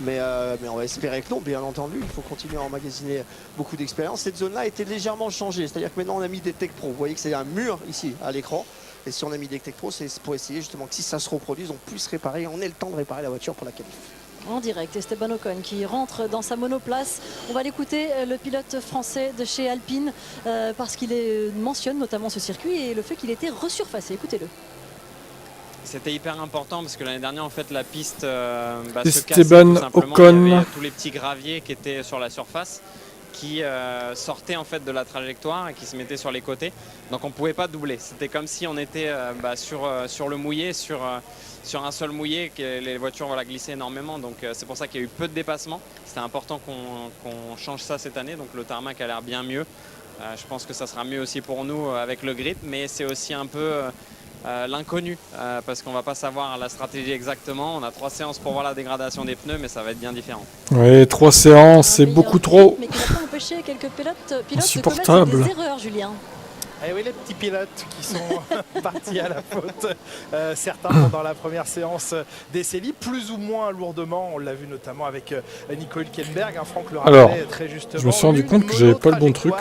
mais on va espérer que non, bien entendu. Il faut continuer à emmagasiner beaucoup d'expérience. Cette zone-là a été légèrement changée, c'est-à-dire que maintenant on a mis des Tech Pro. Vous voyez que c'est un mur ici à l'écran. Et si on a mis des Tech Pro, c'est pour essayer justement que si ça se reproduise, on puisse réparer, on ait le temps de réparer la voiture pour la qualif. En direct, Esteban Ocon qui rentre dans sa monoplace. On va l'écouter, le pilote français de chez Alpine, parce qu'il mentionne notamment ce circuit et le fait qu'il était resurfacé. Écoutez-le. C'était hyper important parce que l'année dernière, en fait, la piste se cassait tout Esteban simplement. Ocon. Il y avait tous les petits graviers qui étaient sur la surface, qui sortaient en fait de la trajectoire et qui se mettaient sur les côtés. Donc on ne pouvait pas doubler. C'était comme si on était sur le mouillé, sur un sol mouillé, que les voitures glissaient énormément. Donc c'est pour ça qu'il y a eu peu de dépassements. C'était important qu'on change ça cette année. Donc le tarmac a l'air bien mieux. Je pense que ça sera mieux aussi pour nous avec le grip, mais c'est aussi un peu l'inconnu parce qu'on ne va pas savoir la stratégie exactement. On a 3 séances pour voir la dégradation des pneus, mais ça va être bien différent. Oui, 3 séances, c'est beaucoup trop. Mais qui n'a pas empêché quelques pilotes insupportable. de commettre des erreurs, Julien. Et oui, les petits pilotes qui sont partis à la faute, certains pendant la première séance d'essai libre, plus ou moins lourdement, on l'a vu notamment avec Nico Hülkenberg, Franck le rappelait très justement. Je me suis rendu compte que j'avais pas le bon truc,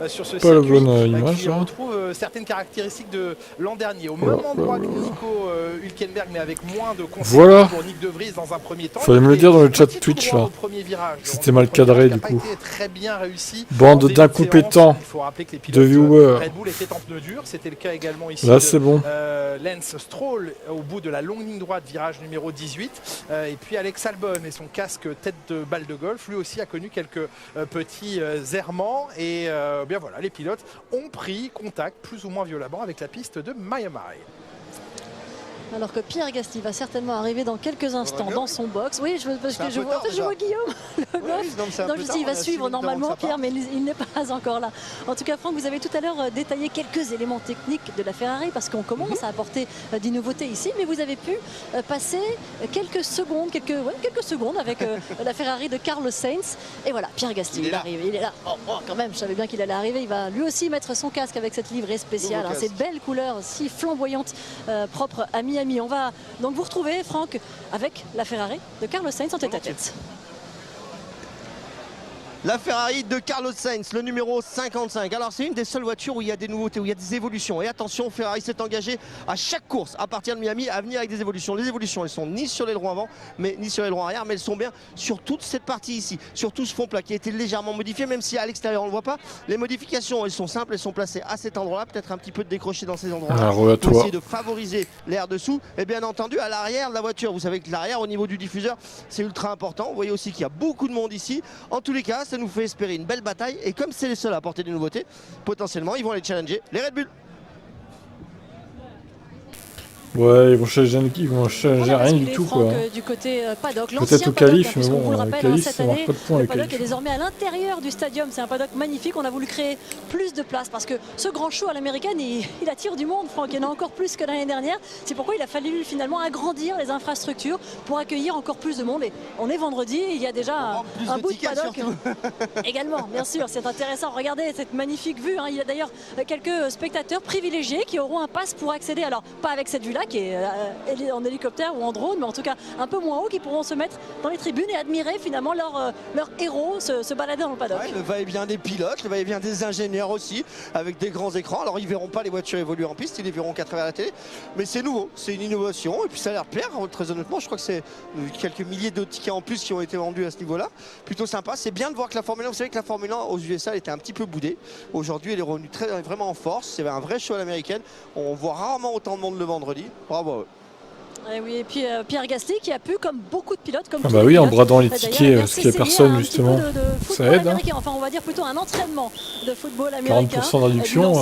sur ce pas la bonne image. image. On retrouve certaines caractéristiques de l'an dernier, au même endroit que Nico Hülkenberg, mais avec moins de conséquences pour Nick De Vries dans un premier temps. Fallait me le dire dans le chat Twitch là. C'était mal cadré du coup. Très bien réussi. Bande d'incompétents, de viewers. Était en pneu dur, c'était le cas également ici là, c'est bon. Lance Stroll au bout de la longue ligne droite, virage numéro 18, et puis Alex Albon et son casque tête de balle de golf, lui aussi a connu quelques petits errements et bien voilà, les pilotes ont pris contact plus ou moins violemment avec la piste de Miami. Alors que Pierre Gasly va certainement arriver dans quelques instants dans son box. Oui, parce que je vois Guillaume. Donc je dis, il va suivre normalement Pierre, mais il n'est pas encore là. En tout cas, Franck, vous avez tout à l'heure détaillé quelques éléments techniques de la Ferrari parce qu'on commence à apporter des nouveautés ici, mais vous avez pu passer quelques secondes avec la Ferrari de Carlos Sainz. Et voilà, Pierre Gasly, il arrive. Il est là. Quand même, je savais bien qu'il allait arriver. Il va lui aussi mettre son casque avec cette livrée spéciale, ces belles couleurs si flamboyantes, propres à Miami. On va donc vous retrouver, Franck, avec la Ferrari de Carlos Sainz en tête-à-tête. La Ferrari de Carlos Sainz, le numéro 55. Alors c'est une des seules voitures où il y a des nouveautés, où il y a des évolutions. Et attention, Ferrari s'est engagé à chaque course à partir de Miami à venir avec des évolutions. Les évolutions, elles sont ni sur l'aileron avant, ni sur l'aileron arrière, mais elles sont bien sur toute cette partie ici, sur tout ce fond plat qui a été légèrement modifié, même si à l'extérieur on ne le voit pas. Les modifications, elles sont simples, elles sont placées à cet endroit-là, peut-être un petit peu de décroché dans ces endroits-là, pour essayer de favoriser l'air dessous. Et bien entendu, à l'arrière de la voiture, vous savez que l'arrière, au niveau du diffuseur, c'est ultra important. Vous voyez aussi qu'il y a beaucoup de monde ici. En tous les cas, ça nous fait espérer une belle bataille et comme c'est les seuls à apporter des nouveautés, potentiellement ils vont aller challenger les Red Bull. Ouais, ils vont changer rien du tout quoi. Du côté paddock, peut-être au qualif, mais bon, le qualif cette ça année, marque pas de points. Le paddock est désormais à l'intérieur du stadium, c'est un paddock magnifique. On a voulu créer plus de place parce que ce grand show à l'américaine, il attire du monde, Franck. Il y en a encore plus que l'année dernière. C'est pourquoi il a fallu finalement agrandir les infrastructures pour accueillir encore plus de monde. Et on est vendredi, il y a déjà un bout de paddock également, bien sûr. C'est intéressant. Regardez cette magnifique vue. Il y a d'ailleurs quelques spectateurs privilégiés qui auront un pass pour accéder. Alors pas avec cette vue-là qui est en hélicoptère ou en drone, mais en tout cas un peu moins haut, qui pourront se mettre dans les tribunes et admirer finalement leur héros se balader dans le paddock. Ouais, le va-et-vient des pilotes, le va-et-vient des ingénieurs aussi, avec des grands écrans. Alors ils verront pas les voitures évoluer en piste, ils les verront qu'à travers la télé, mais c'est nouveau, c'est une innovation et puis ça a l'air de plaire. Très honnêtement, je crois que c'est quelques milliers de tickets en plus qui ont été vendus à ce niveau-là. Plutôt sympa, c'est bien de voir que la Formule 1, vous savez que la Formule 1 aux USA elle était un petit peu boudée. Aujourd'hui elle est revenue vraiment en force, c'est un vrai show à l'américaine. On voit rarement autant de monde le vendredi. Bravo. Et oui, et puis Pierre Gasly qui a pu, comme beaucoup de pilotes, comme oui, en bradant les tickets, parce qu'il n'y a personne justement, ça aide. Enfin, on va dire plutôt un entraînement de football américain. 40% de réduction,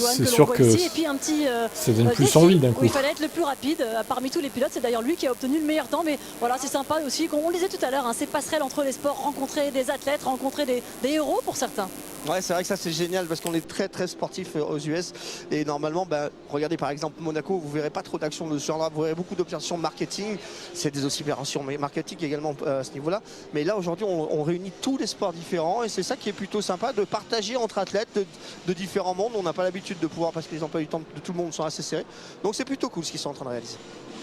c'est sûr que ça donne plus envie d'un coup. Il fallait être le plus rapide parmi tous les pilotes, c'est d'ailleurs lui qui a obtenu le meilleur temps. Mais voilà, c'est sympa aussi, on le disait tout à l'heure, ces passerelles entre les sports, rencontrer des athlètes, rencontrer des héros pour certains. Ouais, c'est vrai que ça c'est génial parce qu'on est très sportif aux US et normalement, regardez par exemple Monaco, vous verrez pas trop d'action de ce genre-là, vous verrez beaucoup d'opérations marketing, c'est des opérations marketing également à ce niveau-là. Mais là aujourd'hui, on réunit tous les sports différents et c'est ça qui est plutôt sympa de partager entre athlètes de différents mondes. On n'a pas l'habitude de pouvoir parce que les emplois du temps de tout le monde sont assez serrés. Donc c'est plutôt cool ce qu'ils sont en train de réaliser.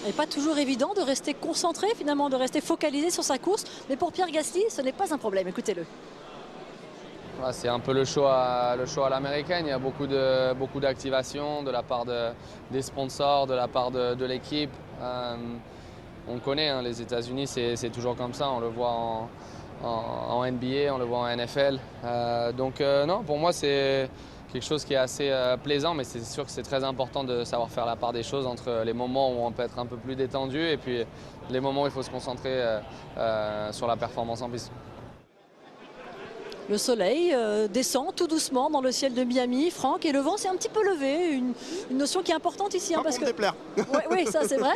Et pas toujours évident de rester concentré, finalement, de rester focalisé sur sa course. Mais pour Pierre Gasly, ce n'est pas un problème. Écoutez-le. C'est un peu le show à l'américaine. Il y a beaucoup d'activation de la part des sponsors, de la part de l'équipe. On connaît, hein, les États-Unis, c'est toujours comme ça. On le voit en NBA, on le voit en NFL. Non, pour moi, c'est quelque chose qui est assez plaisant, mais c'est sûr que c'est très important de savoir faire la part des choses entre les moments où on peut être un peu plus détendu et puis les moments où il faut se concentrer sur la performance en piste. Le soleil descend tout doucement dans le ciel de Miami, Franck, et le vent s'est un petit peu levé, une notion qui est importante ici. Parce que... Oui, ça c'est vrai,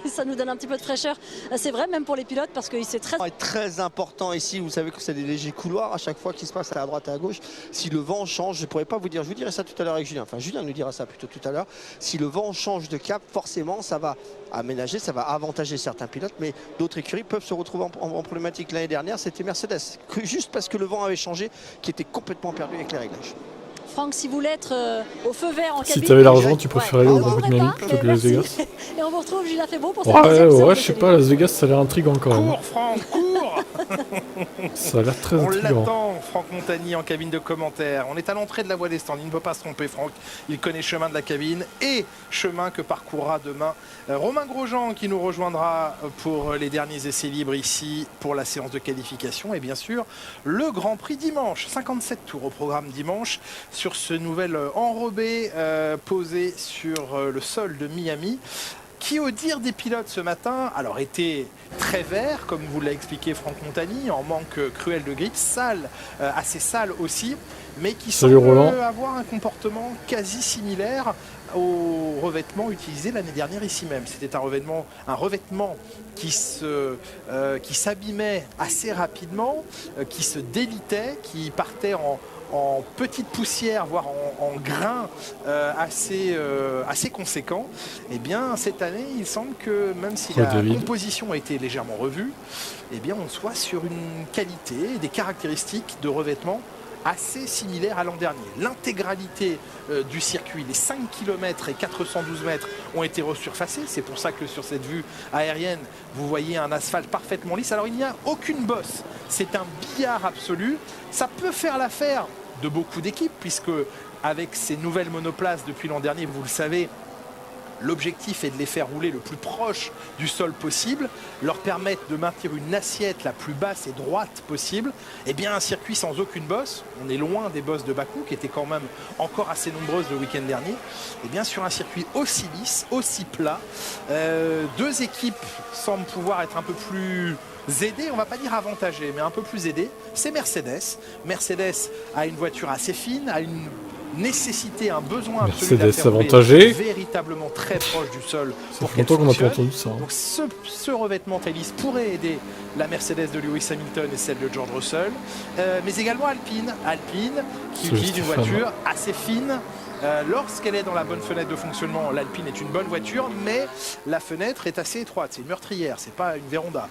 ça nous donne un petit peu de fraîcheur. C'est vrai même pour les pilotes parce que c'est très important ici. Vous savez que c'est des légers couloirs à chaque fois qui se passe à droite et à gauche. Si le vent change, je ne pourrais pas vous dire, je vous dirai ça tout à l'heure avec Julien, enfin Julien nous dira ça plutôt tout à l'heure. Si le vent change de cap, forcément ça va aménager, ça va avantager certains pilotes, mais d'autres écuries peuvent se retrouver en problématique. L'année dernière, c'était Mercedes, juste parce que le vent avait changé, qui était complètement perdu avec les réglages. Franck, si vous voulez être au feu vert en cabine... Si tu avais l'argent, tu préférais aller au Grand Prix de Miami plutôt que Las Vegas. Et on vous retrouve Julien Febvre pour Ouais, je sais pas, Las Vegas, ça a l'air intriguant quand même. Cours, Franck, cours. Ça a l'air très intriguant. On l'attend, Franck Montagny, en cabine de commentaires. On est à l'entrée de la voie des stands. Il ne peut pas se tromper, Franck. Il connaît chemin de la cabine et chemin que parcourra demain Romain Grosjean, qui nous rejoindra pour les derniers essais libres ici pour la séance de qualification. Et bien sûr, le Grand Prix dimanche. 57 tours au programme dimanche sur ce nouvel enrobé posé sur le sol de Miami, qui, au dire des pilotes ce matin, alors était très vert, comme vous l'a expliqué Franck Montagny, en manque cruel de grip, sale, assez sale aussi, mais qui semble avoir un comportement quasi similaire au revêtement utilisé l'année dernière ici même. C'était un revêtement qui s'abîmait assez rapidement, qui se délitait, qui partait en petite poussière, voire en grains assez conséquents. Et bien cette année, il semble que même si la composition a été légèrement revue, eh bien on soit sur une qualité et des caractéristiques de revêtement assez similaires à l'an dernier. L'intégralité du circuit, les 5 km et 412 mètres ont été resurfacés. C'est pour ça que sur cette vue aérienne, vous voyez un asphalte parfaitement lisse. Alors il n'y a aucune bosse. C'est un billard absolu. Ça peut faire l'affaire de beaucoup d'équipes, puisque avec ces nouvelles monoplaces depuis l'an dernier, vous le savez, l'objectif est de les faire rouler le plus proche du sol possible, leur permettre de maintenir une assiette la plus basse et droite possible. Et bien un circuit sans aucune bosse, on est loin des bosses de Bakou qui étaient quand même encore assez nombreuses le week-end dernier. Et bien sur un circuit aussi lisse, aussi plat, deux équipes semblent pouvoir être un peu plus aidées, on ne va pas dire avantagées, mais un peu plus aidées. C'est Mercedes. Mercedes a une voiture assez fine, a une nécessité, un besoin absolu de faire rouler véritablement très proche du sol pour qu'elle fonctionne. Donc ce revêtement très lisse pourrait aider la Mercedes de Lewis Hamilton et celle de George Russell, mais également Alpine qui utilise une voiture assez fine. Lorsqu'elle est dans la bonne fenêtre de fonctionnement, l'Alpine est une bonne voiture, mais la fenêtre est assez étroite, c'est une meurtrière, c'est pas une Véronda.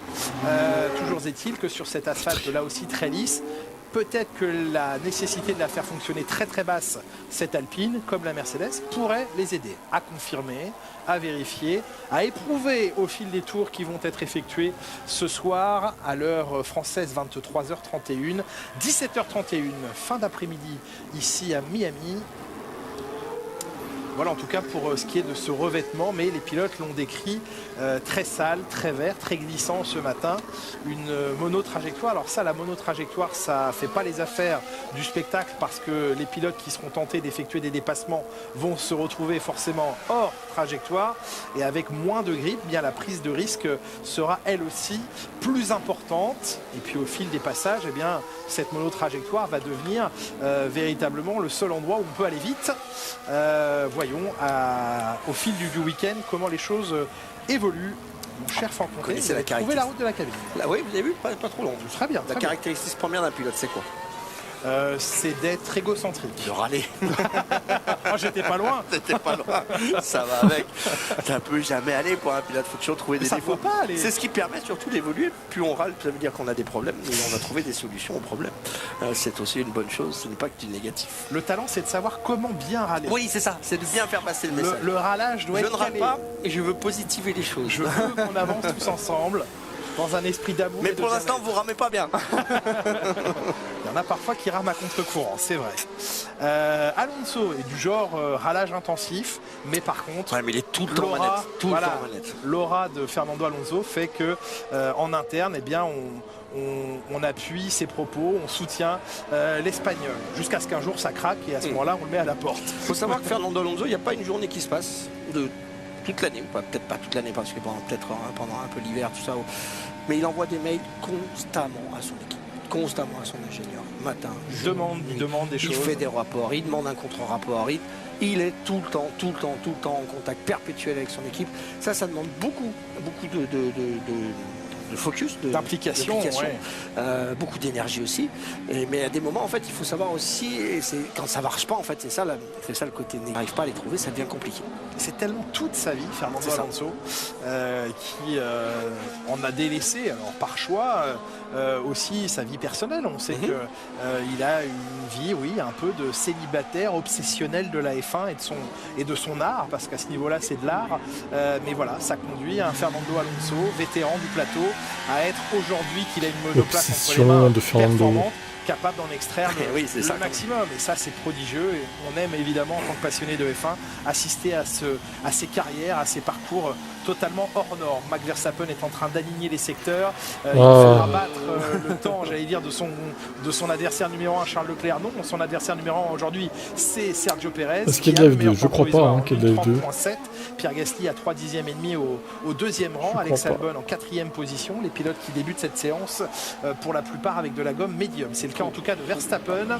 Toujours est-il que sur cet asphalte là aussi très lisse, peut-être que la nécessité de la faire fonctionner très très basse, cette Alpine, comme la Mercedes, pourrait les aider à confirmer, à vérifier, à éprouver au fil des tours qui vont être effectués ce soir à l'heure française 23h31, 17h31, fin d'après-midi ici à Miami. Voilà en tout cas pour ce qui est de ce revêtement, mais les pilotes l'ont décrit très sale, très vert, très glissant ce matin. Une monotrajectoire. Alors ça, la monotrajectoire, ça ne fait pas les affaires du spectacle parce que les pilotes qui seront tentés d'effectuer des dépassements vont se retrouver forcément hors trajectoire et avec moins de grip, bien la prise de risque sera elle aussi plus importante. Et puis au fil des passages, eh bien, cette monotrajectoire va devenir véritablement le seul endroit où on peut aller vite. Voyons au fil du week-end comment les choses évoluent. Mon cher Franck Montagny, trouver la route de la cabine. Là, oui, vous avez vu, pas trop long. Très bien. La caractéristique première d'un pilote, c'est quoi? c'est d'être égocentrique. De râler. Oh, j'étais pas loin. T'étais pas loin. Ça va avec. Ça peut jamais aller pour un pilote. Faut toujours trouver des défauts. Pas aller. C'est ce qui permet surtout d'évoluer. Plus on râle, ça veut dire qu'on a des problèmes, mais on va trouver des solutions aux problèmes. C'est aussi une bonne chose. Ce n'est pas que du négatif. Le talent, c'est de savoir comment bien râler. Oui, c'est ça. C'est de bien faire passer le message. Le râlage doit être calé. Je ne râle pas et je veux positiver les choses. Je veux qu'on avance tous ensemble dans un esprit d'amour. Mais pour l'instant, vous ramez pas bien. Il y en a parfois qui rament à contre-courant, c'est vrai. Alonso est du genre râlage intensif, mais par contre, ouais, mais il est tout le temps manette. L'aura de Fernando Alonso fait que en interne, eh bien, on appuie ses propos, on soutient l'Espagnol, jusqu'à ce qu'un jour ça craque et à ce moment-là, on le met à la porte. Il faut savoir que Fernando Alonso, il n'y a pas une journée qui se passe de toute l'année, ou peut-être pas toute l'année parce que peut-être pendant un peu l'hiver, tout ça, mais il envoie des mails constamment à son équipe, constamment à son ingénieur, matin, il demande des choses. Il fait des rapports, il demande un contre-rapport, il est tout le temps en contact perpétuel avec son équipe. Ça demande beaucoup de focus, d'implication, beaucoup d'énergie aussi. Mais à des moments, en fait, il faut savoir aussi, et c'est quand ça marche pas, en fait, c'est ça le côté. On n'arrive pas à les trouver, ça devient compliqué. C'est tellement toute sa vie, Fernando Alonso, qui en a délaissé, alors par choix, aussi sa vie personnelle. On sait qu'il a une vie, un peu de célibataire obsessionnel de la F1 et de son art, parce qu'à ce niveau-là, c'est de l'art. Mais voilà, ça conduit un Fernando Alonso, vétéran du plateau, à être aujourd'hui qu'il a une monoplace entre les mains performante, capable d'en extraire le maximum. Et ça, c'est prodigieux. Et on aime évidemment, en tant que passionné de F1, assister à ces carrières, à ces parcours totalement hors normes. Max Verstappen est en train d'aligner les secteurs. Il fera battre le temps, j'allais dire, de son adversaire numéro 1, Charles Leclerc. Non, son adversaire numéro 1 aujourd'hui, c'est Sergio Perez. Est-ce qu'il y a de la F2 ? Je crois pas qu'il y a de la F2. Pierre Gasly à 3 dixièmes et demi au deuxième rang. Alex Albon en 4e position. Les pilotes qui débutent cette séance, pour la plupart avec de la gomme médium. C'est le cas en tout cas de Verstappen.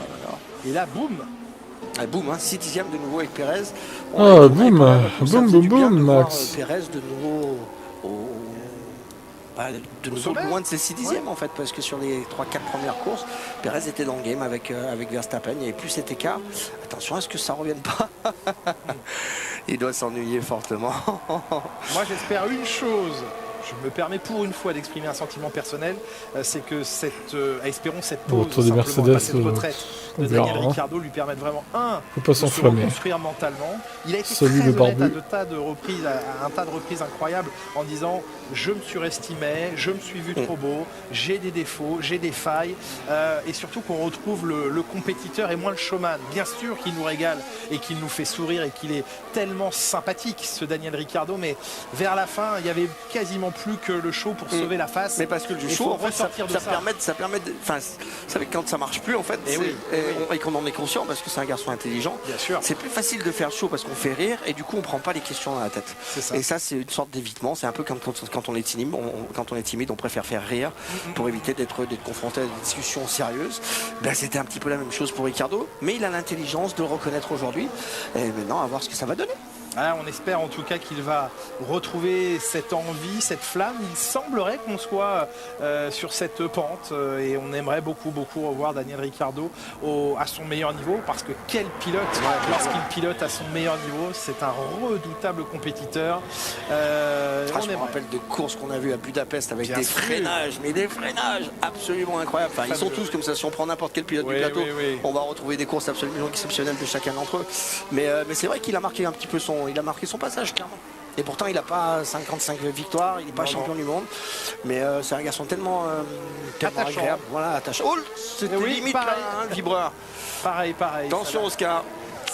Et là, boum. Boum, 6 dixièmes de nouveau avec Perez. Boum, Max. Perez de nouveau loin de ses 6 dixièmes en fait, parce que sur les 3-4 premières courses, Perez était dans le game avec Verstappen, il n'y avait plus cet écart. Attention à ce que ça ne revienne pas. Il doit s'ennuyer fortement. Moi j'espère une chose. Je me permets pour une fois d'exprimer un sentiment personnel, c'est que espérons cette pause, cette retraite de Daniel Ricciardo lui permette vraiment de se reconstruire mentalement. Il a été très honnête à un tas de reprises incroyables en disant je me surestimais, je me suis vu trop beau, j'ai des défauts, j'ai des failles, et surtout qu'on retrouve le compétiteur et moins le showman. Bien sûr qu'il nous régale et qu'il nous fait sourire et qu'il est tellement sympathique ce Daniel Ricciardo, mais vers la fin il y avait quasiment plus que le show pour sauver la face. Mais parce que le show, en fait, ça permet de, enfin, vous savez, quand ça marche plus, en fait, et qu'on en est conscient, parce que c'est un garçon intelligent, c'est plus facile de faire le show parce qu'on fait rire et du coup on prend pas les questions dans la tête. Et ça, c'est une sorte d'évitement. C'est un peu comme quand on est timide, on préfère faire rire pour éviter d'être confronté à des discussions sérieuses. C'était un petit peu la même chose pour Ricciardo, mais il a l'intelligence de le reconnaître aujourd'hui. Et maintenant, à voir ce que ça va donner. On espère en tout cas qu'il va retrouver cette envie, cette flamme. Il semblerait qu'on soit sur cette pente et on aimerait beaucoup revoir Daniel Ricciardo à son meilleur niveau, parce que quel pilote, lorsqu'il pilote à son meilleur niveau, c'est un redoutable compétiteur. Je me rappelle de courses qu'on a vues à Budapest avec des freinages absolument incroyables. Enfin, ils sont tous comme ça. Si on prend n'importe quel pilote du plateau, on va retrouver des courses absolument exceptionnelles de chacun d'entre eux. Mais c'est vrai qu'il a marqué un petit peu son passage, clairement. Et pourtant, il n'a pas 55 victoires, il n'est pas champion du monde. Mais c'est un garçon tellement agréable. Voilà, attachant. Oh, c'était limite un vibreur. Pareil. Attention, Oscar.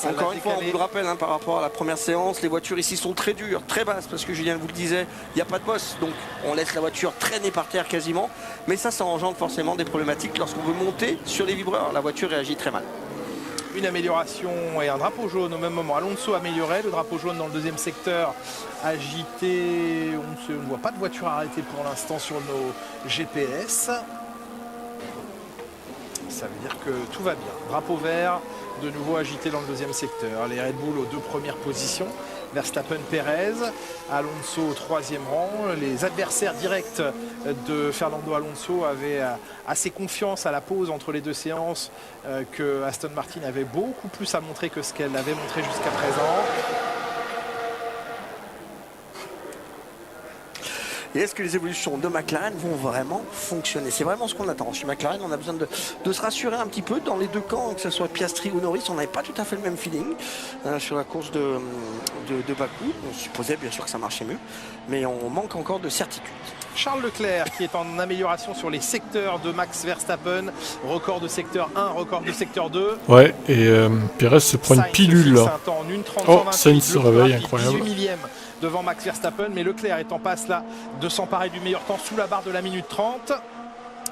Encore une fois, on vous le rappelle, par rapport à la première séance, les voitures ici sont très dures, très basses, parce que Julien vous le disait, il n'y a pas de bosse, donc on laisse la voiture traîner par terre quasiment. Mais ça engendre forcément des problématiques lorsqu'on veut monter sur les vibreurs. La voiture réagit très mal. Une amélioration et un drapeau jaune au même moment. Alonso amélioré, le drapeau jaune dans le deuxième secteur agité. On ne voit pas de voiture arrêtée pour l'instant sur nos GPS. ça veut dire que tout va bien. Drapeau vert, de nouveau agité dans le deuxième secteur. Les Red Bull aux 2 premières positions. Verstappen, Perez, Alonso au 3e rang. Les adversaires directs de Fernando Alonso avaient assez confiance à la pause entre les 2 séances que Aston Martin avait beaucoup plus à montrer que ce qu'elle avait montré jusqu'à présent. Et est-ce que les évolutions de McLaren vont vraiment fonctionner? C'est vraiment ce qu'on attend. Chez McLaren, on a besoin de se rassurer un petit peu dans les 2 camps, que ce soit Piastri ou Norris. On n'avait pas tout à fait le même feeling sur la course de Bakou. On supposait bien sûr que ça marchait mieux, mais on manque encore de certitude. Charles Leclerc qui est en amélioration sur les secteurs de Max Verstappen. Record de secteur 1, record de secteur 2. Ouais, et Perez se prend une pilule là. Oh, Sainz se réveille, incroyable. 18 millième devant Max Verstappen, mais Leclerc est en passe là de s'emparer du meilleur temps sous la barre de la minute 30.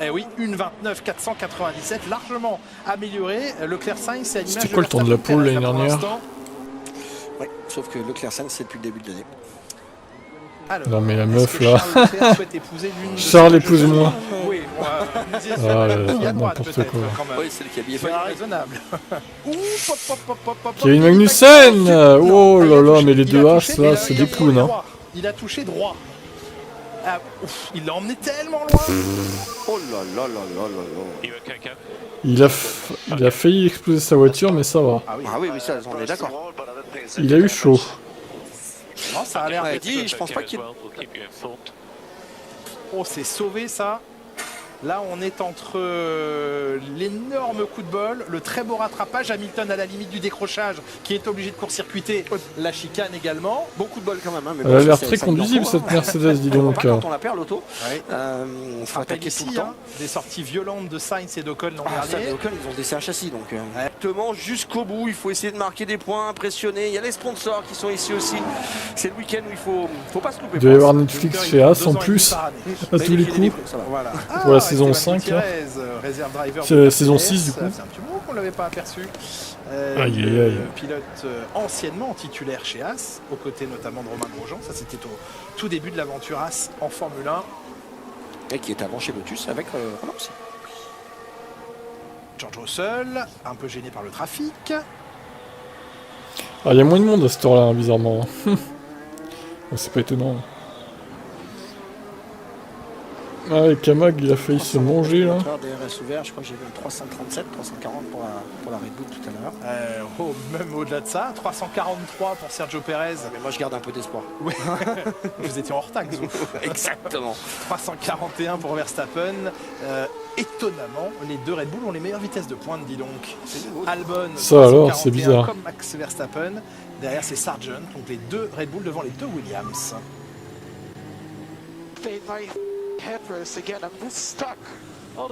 Eh oui, 1:29.497, largement amélioré. Leclerc-Sainz, c'est à l'image de C'était quoi le temps de la pole l'année dernière? Oui, sauf que Leclerc-Sainz, c'est depuis le début de l'année. Alors, non mais la meuf là. Charles épouse-moi. Oui, n'importe quoi. Oui, c'est le qui habillé pas raisonnable. Kevin Magnussen. Oh là là, mais les 2 As là, c'est des clowns. Hein. Il a touché droit. Ah, il l'a emmené tellement loin. Oh là là là là là là. Il a failli exploser sa voiture, mais ça va. Ah oui, ça, on est d'accord. Il a eu chaud. Non, ça a l'air dit, je pense pas qu'il... Oh, c'est sauvé ça. Là, on est entre l'énorme coup de bol, le très beau rattrapage, Hamilton à la limite du décrochage, qui est obligé de court-circuiter, la chicane également. Beaucoup de bol quand même. Hein, mais elle a l'air très conduisible cette Mercedes, dis donc. Quand on la perd l'auto, on faut attaquer tout le temps. Des sorties violentes de Sainz et d'Ocon l'an dernier. Ocon, ils ont laissé un châssis, donc exactement jusqu'au bout. Il faut essayer de marquer des points, impressionner. Il y a les sponsors qui sont ici aussi. C'est le week-end où il faut pas se louper. Il doit y avoir Netflix chez As en plus, à tous les coups. Voilà. Pour la saison 5, là. C'est saison 6 du coup. C'est un petit moment qu'on ne l'avait pas aperçu. Pilote anciennement titulaire chez As, aux côtés notamment de Romain Grosjean. Ça, c'était au tout début de l'aventure As en Formule 1. Et qui est avant chez Lotus avec Romain aussi. George Russell, un peu gêné par le trafic. Il y a moins de monde à cette heure-là, bizarrement. C'est pas étonnant. Ah, et Kamag, il a failli se manger là. DRS ouvert, je crois que j'ai vu 337, 340 pour la Red Bull tout à l'heure. Même au-delà de ça, 343 pour Sergio Perez. Mais moi je garde un peu d'espoir. Oui. Vous étiez en retard, vous. Exactement. 341 pour Verstappen. Étonnamment, les 2 Red Bull ont les meilleures vitesses de pointe, dis donc. Albon, ça alors, c'est bizarre. Comme Max Verstappen. Derrière, c'est Sargent, donc les 2 Red Bull devant les 2 Williams.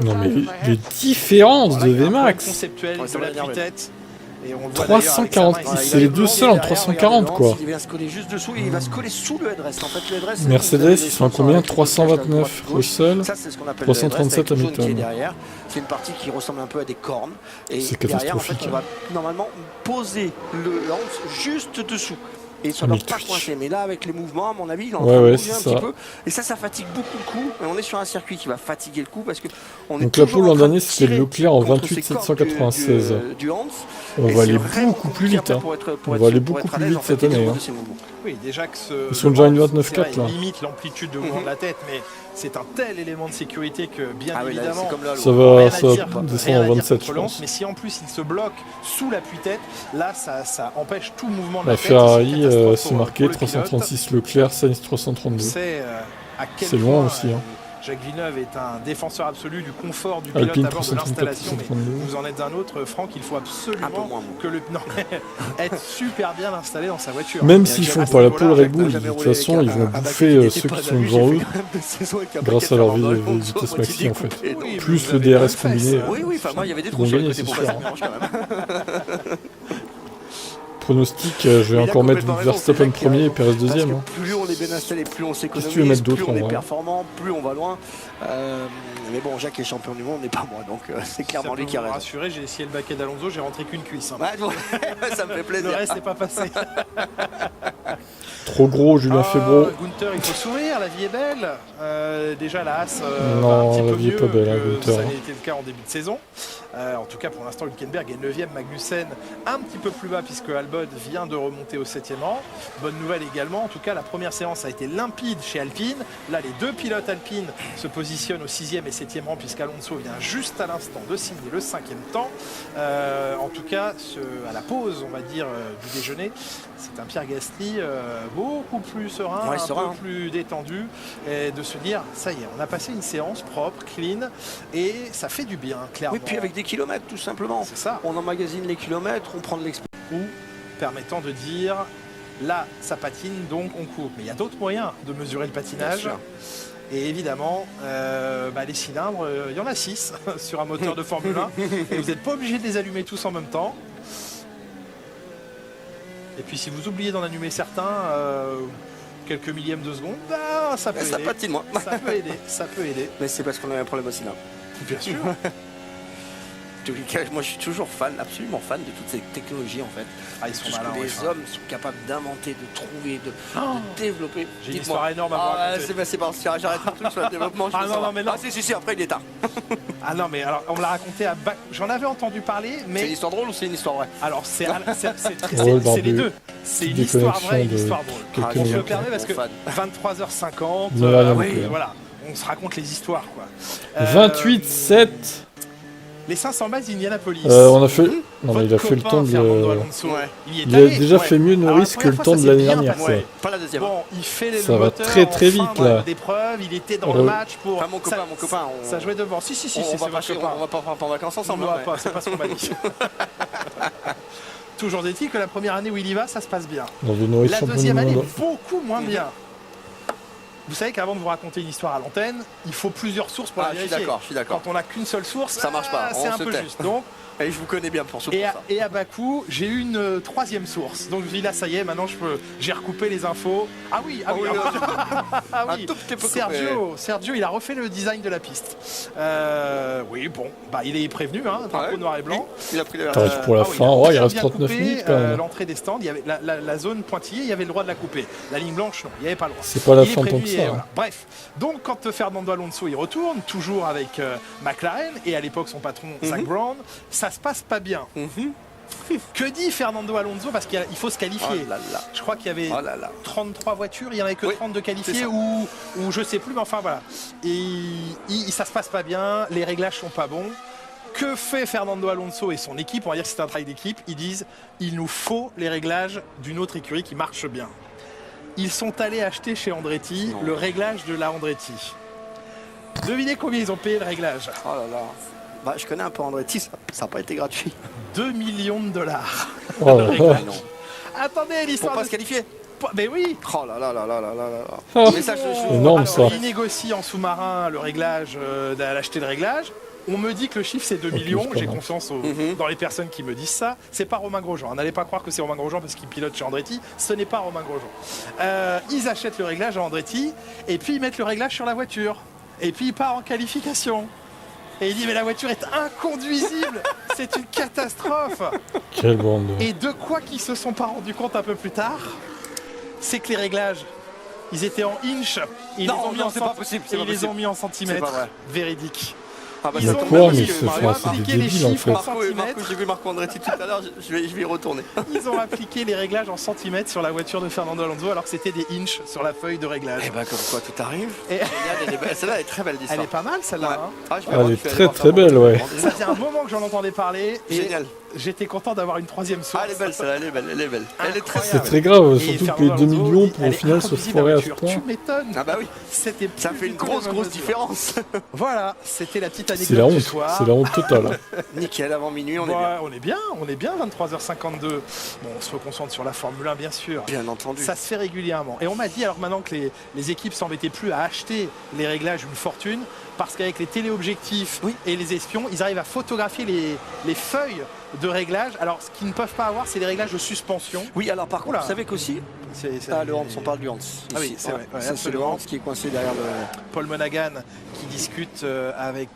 Non mais les différences de VMAX conceptuel de la tue-tête. 340, c'est les 2 seuls en 340 quoi. Il va se coller juste dessous et il va se coller sous le headrest. En fait, le headrest, Mercedes, ils sont à combien? 329 Russell, 337 Hamilton. C'est une partie qui ressemble un peu à des cornes. Et c'est derrière, en fait, catastrophique. on va normalement poser le lance juste dessous. Et ça ne doit pas coincer, mais là avec les mouvements à mon avis il en bouger un petit peu et ça fatigue beaucoup le coup et on est sur un circuit qui va fatiguer le coup parce que on est donc la pole l'an dernier c'était Leclerc en 28.796 on va aller beaucoup plus vite hein. On va aller beaucoup plus vite cette année hein. Oui, déjà que ils sont déjà à une 29.4 là. Limite l'amplitude de mouvement de la tête, mais c'est un tel élément de sécurité que bien évidemment ça va descendre en 27 je pense. Mais si en plus il se bloque sous l'appui-tête, là ça empêche tout mouvement de la tête. Ferrari c'est marqué 336 Leclerc, Sainz 332. C'est loin aussi hein. Jacques Villeneuve est un défenseur absolu du confort du pilote à bord de l'installation. Vous en êtes un autre, Franck, il faut absolument que être super bien installé dans sa voiture. Même s'ils font pas la pole Red Bull, de toute façon, ils vont bouffer ceux qui sont devant eux grâce à leur vitesse maxi en fait. Plus le DRS combiné. Oui, enfin moi il y avait des trous sur les côtés pour ça quand même. Pronostic, je vais encore mettre Verstappen premier et Perez deuxième. Hein. Plus on est bien installé, plus on s'économise, plus on est performant, plus on va loin. Mais bon, Jacques est champion du monde, mais pas moi, donc c'est clairement lui qui a raison. Rassuré, j'ai essayé le baquet d'Alonso, j'ai rentré qu'une cuisse. Hein. Ouais, ça me fait plaisir. Le reste n'est pas passé. Trop gros, Julien Febvre. Gunther, il faut sourire, la vie est belle. Déjà la Haas non, un petit la peu vie est pas mieux belle, que Gunther. ça n'était le cas en début de saison. En tout cas, pour l'instant, Hülkenberg est 9e, Magnussen un petit peu plus bas puisque Albon vient de remonter au 7e rang. Bonne nouvelle également, en tout cas, la première séance a été limpide chez Alpine. Là, les deux pilotes Alpine se positionnent au 6e et 7e rang puisqu'Alonso vient juste à l'instant de signer le 5e temps. En tout cas, à la pause, on va dire, du déjeuner, c'est un Pierre Gasly beaucoup plus serein, peu plus détendu, et de se dire, ça y est, on a passé une séance propre, clean, et ça fait du bien, clairement. Oui, puis avec des kilomètres, tout simplement. C'est ça. On emmagasine les kilomètres, on prend de l'expérience. Ou permettant de dire, là, ça patine, donc on court. Mais il y a d'autres moyens de mesurer le patinage. Et évidemment, les cylindres, il y en a 6 sur un moteur de Formule 1. Et vous n'êtes pas obligé de les allumer tous en même temps. Et puis si vous oubliez d'en allumer certains, quelques millièmes de seconde, ça peut aider. Ça patine, moi. Ça peut aider, ça peut aider. Mais c'est parce qu'on a un problème aussi là. Bien sûr. Moi, je suis toujours fan, absolument fan de toutes ces technologies en fait. Ils sont malins, les hommes sont capables d'inventer, de trouver, de développer. J'ai une histoire énorme à vous raconter. C'est parti, j'arrête tout sur le développement. Si, après il est tard. Non, mais alors on me l'a raconté à Bakou. J'en avais entendu parler, mais. C'est une histoire drôle ou c'est une histoire vraie? Alors c'est les deux. C'est une histoire vraie et une histoire drôle. Je me permets parce que 23h50, voilà, on se raconte les histoires quoi. 28-7. Les 500 bases d'Indianapolis. On a fait. Non, mais il a fait le temps de. Il a déjà fait mieux Norris que le temps de l'année dernière. Pas la deuxième. Bon, il fait le ça va moteur très très vite là. D'épreuve, il était dans le match pour. Mon copain. Ça jouait devant. Si, c'est on va pas en vacances ensemble. C'est pas ce qu'on m'a dit. Toujours est-il que la première année où il y va, ça se passe bien. La deuxième année, beaucoup moins bien. Vous savez qu'avant de vous raconter une histoire à l'antenne, il faut plusieurs sources pour la vérifier. Je suis d'accord. Quand on n'a qu'une seule source, ça marche pas. C'est un peu juste. Donc, et je vous connais bien pour ça. Et à Bakou, j'ai eu une troisième source. Donc je dis là, ça y est, maintenant j'ai recoupé les infos. Ah oui. Sergio, il a refait le design de la piste. Il est prévenu, drapeau noir et blanc. Il a pris pour la fin, il reste 39 minutes quand même. L'entrée des stands, il y avait la zone pointillée, il y avait le droit de la couper. La ligne blanche, non, il n'y avait pas le droit. C'est pas la fin tant que ça. Voilà. Bref, donc quand Fernando Alonso il retourne, toujours avec McLaren, et à l'époque son patron Zak Brown, ça se passe pas bien. Que dit Fernando Alonso? Parce qu'il faut se qualifier. Je crois qu'il y avait 33 voitures, il n'y en avait que 30 de qualifiés ou je sais plus, mais enfin voilà. Et ça se passe pas bien, les réglages sont pas bons. Que fait Fernando Alonso et son équipe? On va dire que c'est un travail d'équipe. Ils disent, il nous faut les réglages d'une autre écurie qui marche bien. Ils sont allés acheter chez Andretti le réglage de la Andretti. Devinez combien ils ont payé le réglage? Je connais un peu Andretti, ça n'a pas été gratuit. 2 millions de dollars. Attendez, l'histoire. Pour pas se qualifier? Mais oui. Mais ça, énorme ça. Il négocie en sous-marin le réglage, d'acheter le réglage. On me dit que le chiffre c'est 2 millions, j'ai confiance dans les personnes qui me disent ça. C'est pas Romain Grosjean, n'allez pas croire que c'est Romain Grosjean parce qu'il pilote chez Andretti, ce n'est pas Romain Grosjean. Ils achètent le réglage à Andretti et puis ils mettent le réglage sur la voiture. Et puis il part en qualification. Et il dit mais la voiture est inconduisible, c'est une catastrophe. Quelle bande. Et de quoi qu'ils se sont pas rendus compte un peu plus tard, c'est que les réglages, ils étaient en inch. Ils les ont mis en centimètres. Véridique. Ils ont appliqué les chiffres en centimètres. J'ai vu Marco Andretti tout à l'heure, je vais y retourner. Ils ont appliqué les réglages en centimètres sur la voiture de Fernando Alonso alors que c'était des inches sur la feuille de réglage. Et comme quoi tout arrive. Celle-là est très belle d'histoire. Elle est pas mal celle-là. Elle est très très belle, ouais. Ça fait un moment que j'en entendais parler. Génial. J'étais content d'avoir une troisième source. Elle est belle celle-là, elle est belle. Elle est très C'est très grave, surtout que les 2 millions pour au final se foirer à ce point. Tu m'étonnes. Ah bah oui. Ça fait une grosse différence. Voilà, c'était la petite C'est la anecdote honte, du soir. c'est la honte totale. Nickel, avant minuit, on est bien. On est bien, 23h52. Bon, on se reconcentre sur la Formule 1, bien sûr. Bien entendu. Ça se fait régulièrement. Et on m'a dit, alors maintenant que les équipes s'embêtaient plus à acheter les réglages une fortune, parce qu'avec les téléobjectifs et les espions, ils arrivent à photographier les feuilles de réglage. Alors, ce qu'ils ne peuvent pas avoir, c'est les réglages de suspension. Oui, alors par contre, vous savez qu'aussi, Le Hans, on parle du Hans. Ah oui, c'est vrai. Ça, c'est le Hans qui est coincé derrière le... Paul Monaghan qui discute avec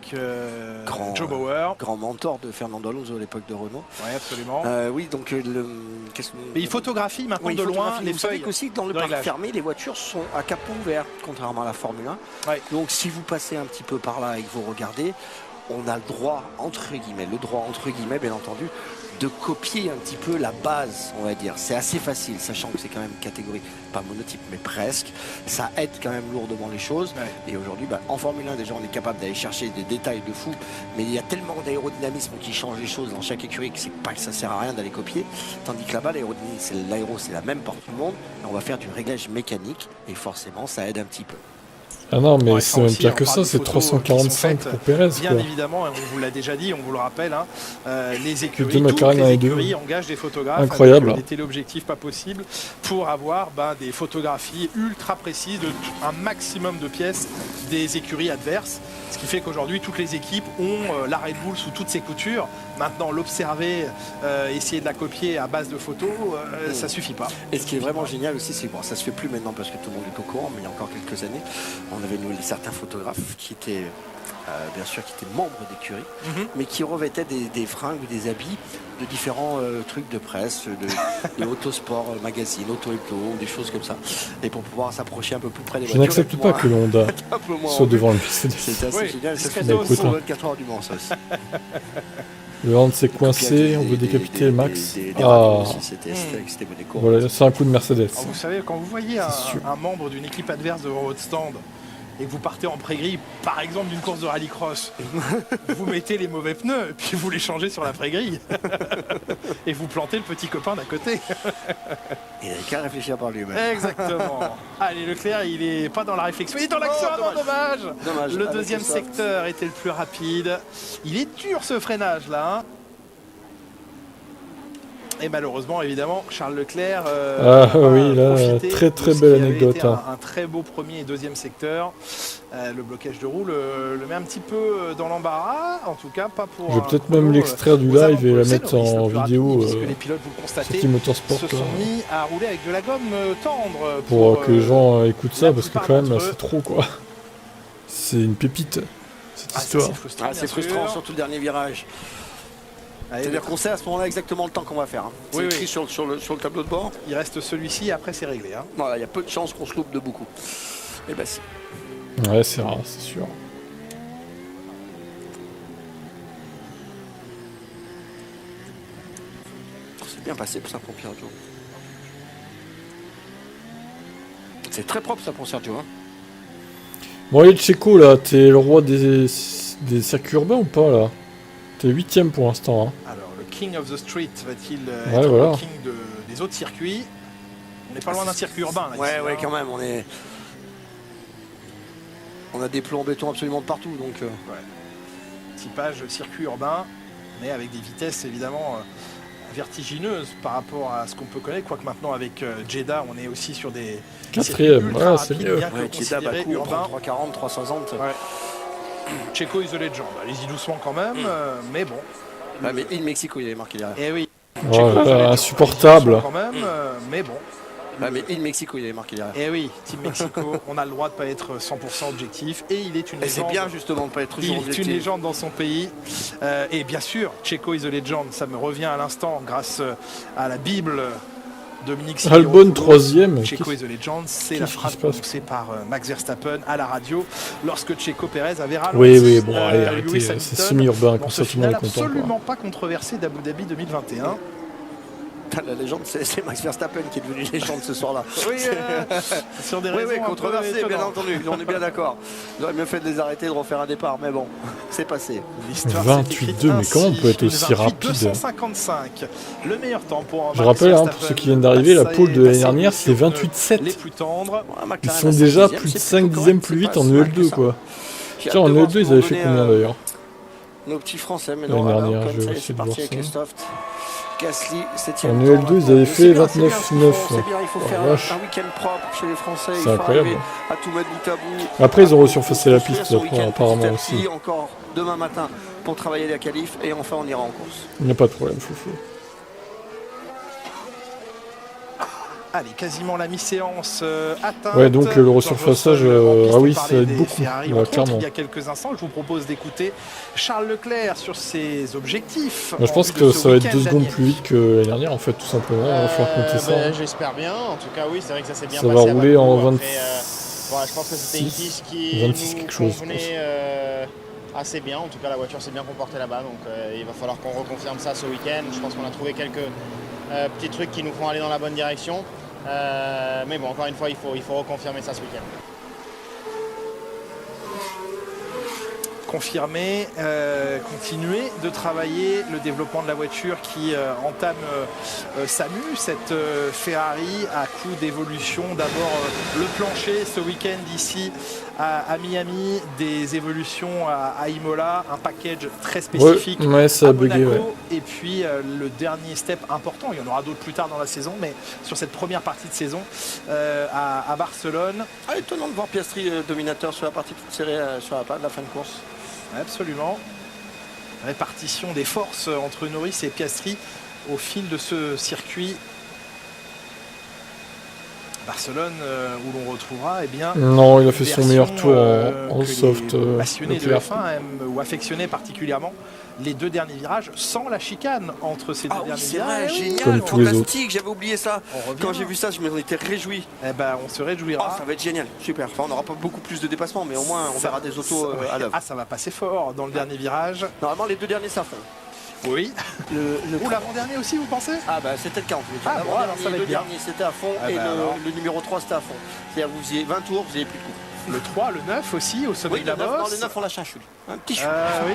Joe Bauer. Grand mentor de Fernando Alonso à l'époque de Renault. Oui, absolument. Oui, donc... Mais il photographie maintenant de loin les feuilles. Vous savez qu'aussi que dans le parc fermé, les voitures sont à capot ouvert, contrairement à la Formule 1. Ouais. Donc si vous passez un petit peu par là et que vous regardez, on a le droit, entre guillemets, bien entendu, de copier un petit peu la base, on va dire. C'est assez facile, sachant que c'est quand même une catégorie, pas monotype, mais presque. Ça aide quand même lourdement les choses. Ouais. Et aujourd'hui, en Formule 1, déjà, on est capable d'aller chercher des détails de fou. Mais il y a tellement d'aérodynamisme qui change les choses dans chaque écurie que c'est pas que ça sert à rien d'aller copier. Tandis que là-bas, l'aéro, c'est la même pour tout le monde. Et on va faire du réglage mécanique. Et forcément, ça aide un petit peu. Ah non, mais c'est même pire que ça, c'est 345 pour Pérez. Bien évidemment, on vous l'a déjà dit, on vous le rappelle, hein, les écuries, toutes les écuries engagent des photographes. Incroyable. Avec des téléobjectifs pas possibles pour avoir des photographies ultra précises de un maximum de pièces des écuries adverses. Ce qui fait qu'aujourd'hui, toutes les équipes ont la Red Bull sous toutes ses coutures. Maintenant, l'observer, essayer de la copier à base de photos, ça suffit pas. Et ce qui est vraiment génial aussi, c'est que ça se fait plus maintenant parce que tout le monde est au courant, mais il y a encore quelques années, on avait certains photographes qui étaient bien sûr qui étaient membres d'écurie, mais qui revêtaient des fringues ou des habits de différents trucs de presse, de Autosport Magazine, Auto Hebdo, des choses comme ça, et pour pouvoir s'approcher un peu plus près des voitures. Je n'accepte pas que l'Honda soit devant le Mercedes. C'est assez génial, ça se fait pour 24 heures du Mans, ça aussi. Le Hans s'est coincé, on veut décapiter Max. C'était voilà, c'est un coup de Mercedes. Alors vous savez, quand vous voyez un membre d'une équipe adverse devant votre stand et que vous partez en pré-grille, par exemple d'une course de rallycross, vous mettez les mauvais pneus et puis vous les changez sur la pré-grille et vous plantez le petit copain d'à côté. Il n'avait qu'à réfléchir par lui-même. Exactement. Allez, Leclerc, il est pas dans la réflexion, il est dans l'action. Dommage. Le deuxième secteur était le plus rapide. Il est dur ce freinage là. Hein. Et malheureusement, évidemment, Charles Leclerc oui, là, très belle anecdote. Un très beau premier et deuxième secteur. Le blocage de roue le met un petit peu dans l'embarras, en tout cas pas pour... Je vais peut-être même l'extraire du live et la mettre en vidéo. Parce que les pilotes, vous le constatez, Team Motorsport, se sont mis à rouler avec de la gomme tendre. Pour que les gens écoutent ça, parce que quand même, c'est trop quoi. C'est une pépite, cette histoire. C'est frustrant, surtout le dernier virage. C'est-à-dire qu'on sait à ce moment-là exactement le temps qu'on va faire. Hein. C'est écrit sur le tableau de bord. Il reste celui-ci et après c'est réglé. Hein. Voilà, il y a peu de chances qu'on se loupe de beaucoup. Et si. Ouais, c'est rare, c'est sûr. C'est bien passé pour ça pour Sergio. C'est très propre ça pour Sergio. Hein. Bon allez Checo là, t'es le roi des circuits urbains ou pas là? T'es 8ème pour l'instant. Hein. Alors, le King of the Street va-t-il être le King des autres circuits? On n'est pas loin d'un circuit urbain. Là, ouais, quand même. On a des plombs en béton absolument de partout. Donc, typage circuit urbain, mais avec des vitesses évidemment vertigineuses par rapport à ce qu'on peut connaître. Quoique maintenant, avec Jeddah, on est aussi sur des... 4ème, c'est mieux. Jeddah, Bakou, 340, 360. Ouais. Checo is the legend. Allez-y doucement quand même, mais bon. Mais il Mexico, il avait marqué derrière. Eh oui. Insupportable. Quand même, mais bon. Mais il Mexico, il avait marqué derrière. Eh oui, Team Mexico, on a le droit de pas être 100% objectif et il est une légende. C'est bien justement de pas être toujours objectif. Il est une légende dans son pays. Et bien sûr, Checo is the legend, ça me revient à l'instant grâce à la Bible. Dominique Albon 3ème. Checo is the legend, c'est la phrase prononcée par Max Verstappen à la radio lorsque Checo Pérez avait ralenti. Oui, bon, allez, arrêtez, c'est semi-urbain, comme ça tout le monde est content. Absolument pas controversé d'Abu Dhabi 2021. La légende, c'est Max Verstappen qui est devenu légende ce soir-là. Oui, sur des raisons controversées, bien entendu, on est bien d'accord. Ils auraient mieux fait de les arrêter, de refaire un départ, mais bon, c'est passé. 28-2, mais comment on peut être aussi rapide? 255, le meilleur temps pour je rappelle, pour ceux qui viennent d'arriver, la pole de l'année dernière, c'est 28-7. Ils sont déjà plus de 5 dixièmes plus vite en EL2, quoi. Tiens, en EL2, ils avaient fait combien d'ailleurs? Nos petits Français, mais non, l'année dernière, je vais essayer de voir ça. Gasly, en EL2, ils avaient fait 29-9. C'est bien, il faut faire un week-end propre chez les Français. C'est incroyable. À tout mettre bout à bout. Après, ils ont resurfacé la piste, apparemment aussi. Encore demain matin pour travailler la qualif et enfin on ira en course. Il n'y a pas de problème, Foufou. Allez, quasiment la mi-séance atteinte. Ouais, donc le resurfaçage, ah oui, ça aide beaucoup, clairement. Il y a quelques instants, je vous propose d'écouter Charles Leclerc sur ses objectifs. Je pense que ça va être 2 secondes plus vite que l'année dernière, en fait, tout simplement. Il va falloir compter ça. J'espère bien. En tout cas, oui, c'est vrai que ça s'est bien passé. Ça va rouler en 26. Voilà, je pense que c'était une piste qui nous convenait assez bien. En tout cas, la voiture s'est bien comportée là-bas. Donc, il va falloir qu'on reconfirme ça ce week-end. Je pense qu'on a trouvé quelques petits trucs qui nous font aller dans la bonne direction. Mais bon, encore une fois, il faut reconfirmer ça ce week-end. Confirmer, continuer de travailler le développement de la voiture qui entame sa mue, cette Ferrari à coup d'évolution. D'abord le plancher ce week-end ici à Miami, des évolutions à Imola, un package très spécifique ça à bugué, Monaco, et puis le dernier step important, il y en aura d'autres plus tard dans la saison, mais sur cette première partie de saison à Barcelone. Étonnant de voir Piastri dominateur sur la partie toute serrée sur la fin de course. Absolument. Répartition des forces entre Norris et Piastri au fil de ce circuit. Barcelone où l'on retrouvera non, il a fait son meilleur tour en soft. Passionné de F1 ou affectionné particulièrement les 2 derniers virages sans la chicane entre ces 2 derniers virages. Génial, fantastique, j'avais oublié ça. Quand j'ai vu ça, je m'en étais réjoui. On se réjouira. Ça va être génial, super. Enfin, on n'aura pas beaucoup plus de dépassements, mais au moins on verra des autos à l'œuvre. Ça va passer fort dans le dernier virage. Normalement, les 2 derniers s'affrontent. Oui. Ou l'avant-dernier aussi, vous pensez? C'était le cas en tous les cas. Ça va être bien. Dernier c'était à fond et le numéro 3 c'était à fond. C'est-à-dire vous faisiez 20 tours, vous n'avez plus de coups. Le 3, le 9 aussi au sommet de la bosse. Le 9 on lâche un chute. Un petit chute. Oui.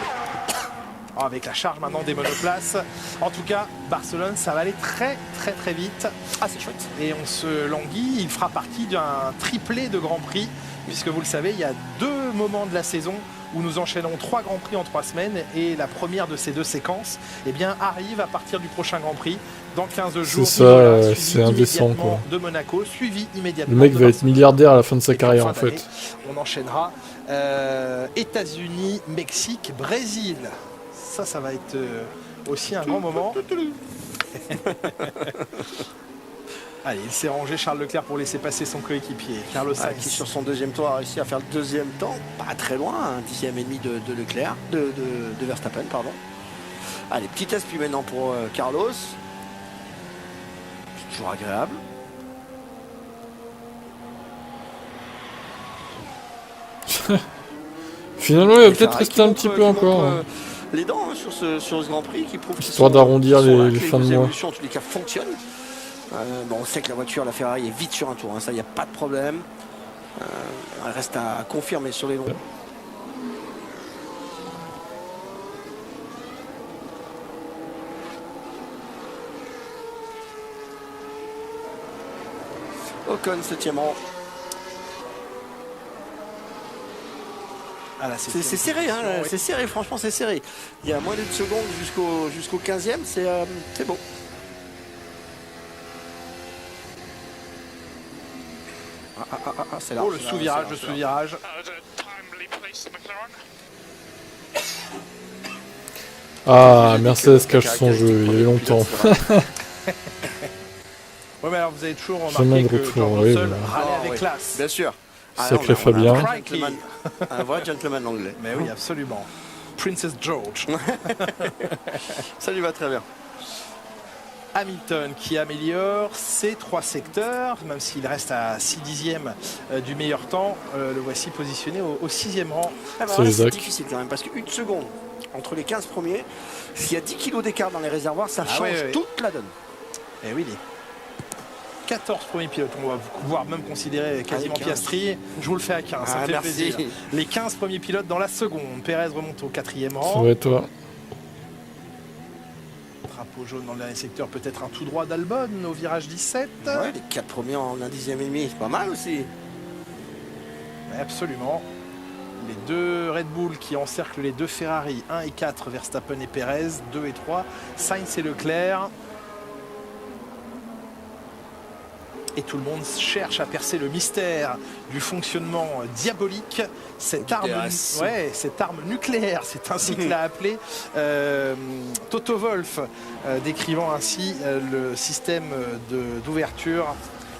Avec la charge maintenant des monoplaces. En tout cas, Barcelone, ça va aller très très très vite. C'est chouette. Et on se languit, il fera partie d'un triplé de Grands Prix, puisque vous le savez, il y a 2 moments de la saison où nous enchaînons 3 Grands Prix en 3 semaines, et la première de ces 2 séquences arrive à partir du prochain Grand Prix dans 15 jours. C'est ça, c'est indécent quoi. De Monaco, suivi immédiatement. Le mec va être milliardaire à la fin de sa carrière en fait. On enchaînera États-Unis, Mexique, Brésil. Ça va être aussi un grand moment. Allez, il s'est rangé Charles Leclerc pour laisser passer son coéquipier. Carlos Sainz qui sur son 2e tour a réussi à faire le 2e temps, pas très loin, un 10e et demi de Leclerc, de Verstappen, pardon. Allez, petit test puis maintenant pour Carlos. C'est toujours agréable. Finalement, il va peut-être rester un petit peu encore. Les dents sur ce Grand Prix qui prouve histoire d'arrondir les fins de mois. En tous les cas fonctionnent. On sait que la voiture, la Ferrari, est vite sur un tour, ça il n'y a pas de problème. Elle reste à confirmer sur les longs. Ocon 7e rang. C'est serré, c'est serré, franchement c'est serré. Il y a moins d'une seconde jusqu'au 15e, c'est beau. C'est là. Le sous-virage, le sous-virage. Mercedes cache son jeu, il y a longtemps. Mais alors vous avez toujours remarqué que George Russell râlait avec classe. Bien sûr. Sacré Fabien. Un vrai gentleman anglais. Mais oui, absolument. Princess George. Ça lui va très bien. Hamilton qui améliore ses 3 secteurs, même s'il reste à 6 dixièmes du meilleur temps. Le voici positionné au 6e rang. C'est difficile quand même, parce qu'une seconde entre les 15 premiers, s'il y a 10 kg d'écart dans les réservoirs, ça change toute la donne. Et oui, les 14 premiers pilotes, on va pouvoir même considérer quasiment Piastri. Je vous le fais à 15, ça me fait plaisir. Les 15 premiers pilotes dans la seconde. Pérez remonte au 4e rang. Ça va être toi. Drapeau jaune dans le dernier secteur, peut-être un tout droit d'Albon au virage 17. Ouais, les 4 premiers en un 10e et demi, c'est pas mal aussi. Ouais, absolument. Les 2 Red Bull qui encerclent les 2 Ferrari, 1 et 4, Verstappen et Pérez, 2 et 3, Sainz et Leclerc. Et tout le monde cherche à percer le mystère du fonctionnement diabolique, cette arme nucléaire, c'est ainsi qu'il l'a appelé Toto Wolff, décrivant ainsi le système d'ouverture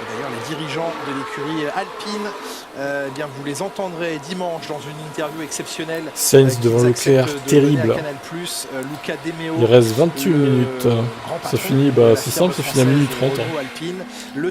Et d'ailleurs, les dirigeants de l'écurie Alpine, eh bien, vous les entendrez dimanche dans une interview exceptionnelle. Sainz devant Leclerc, terrible. Luca De Meo, il reste 28 minutes. Ça finit, c'est simple, ça finit à minute 30.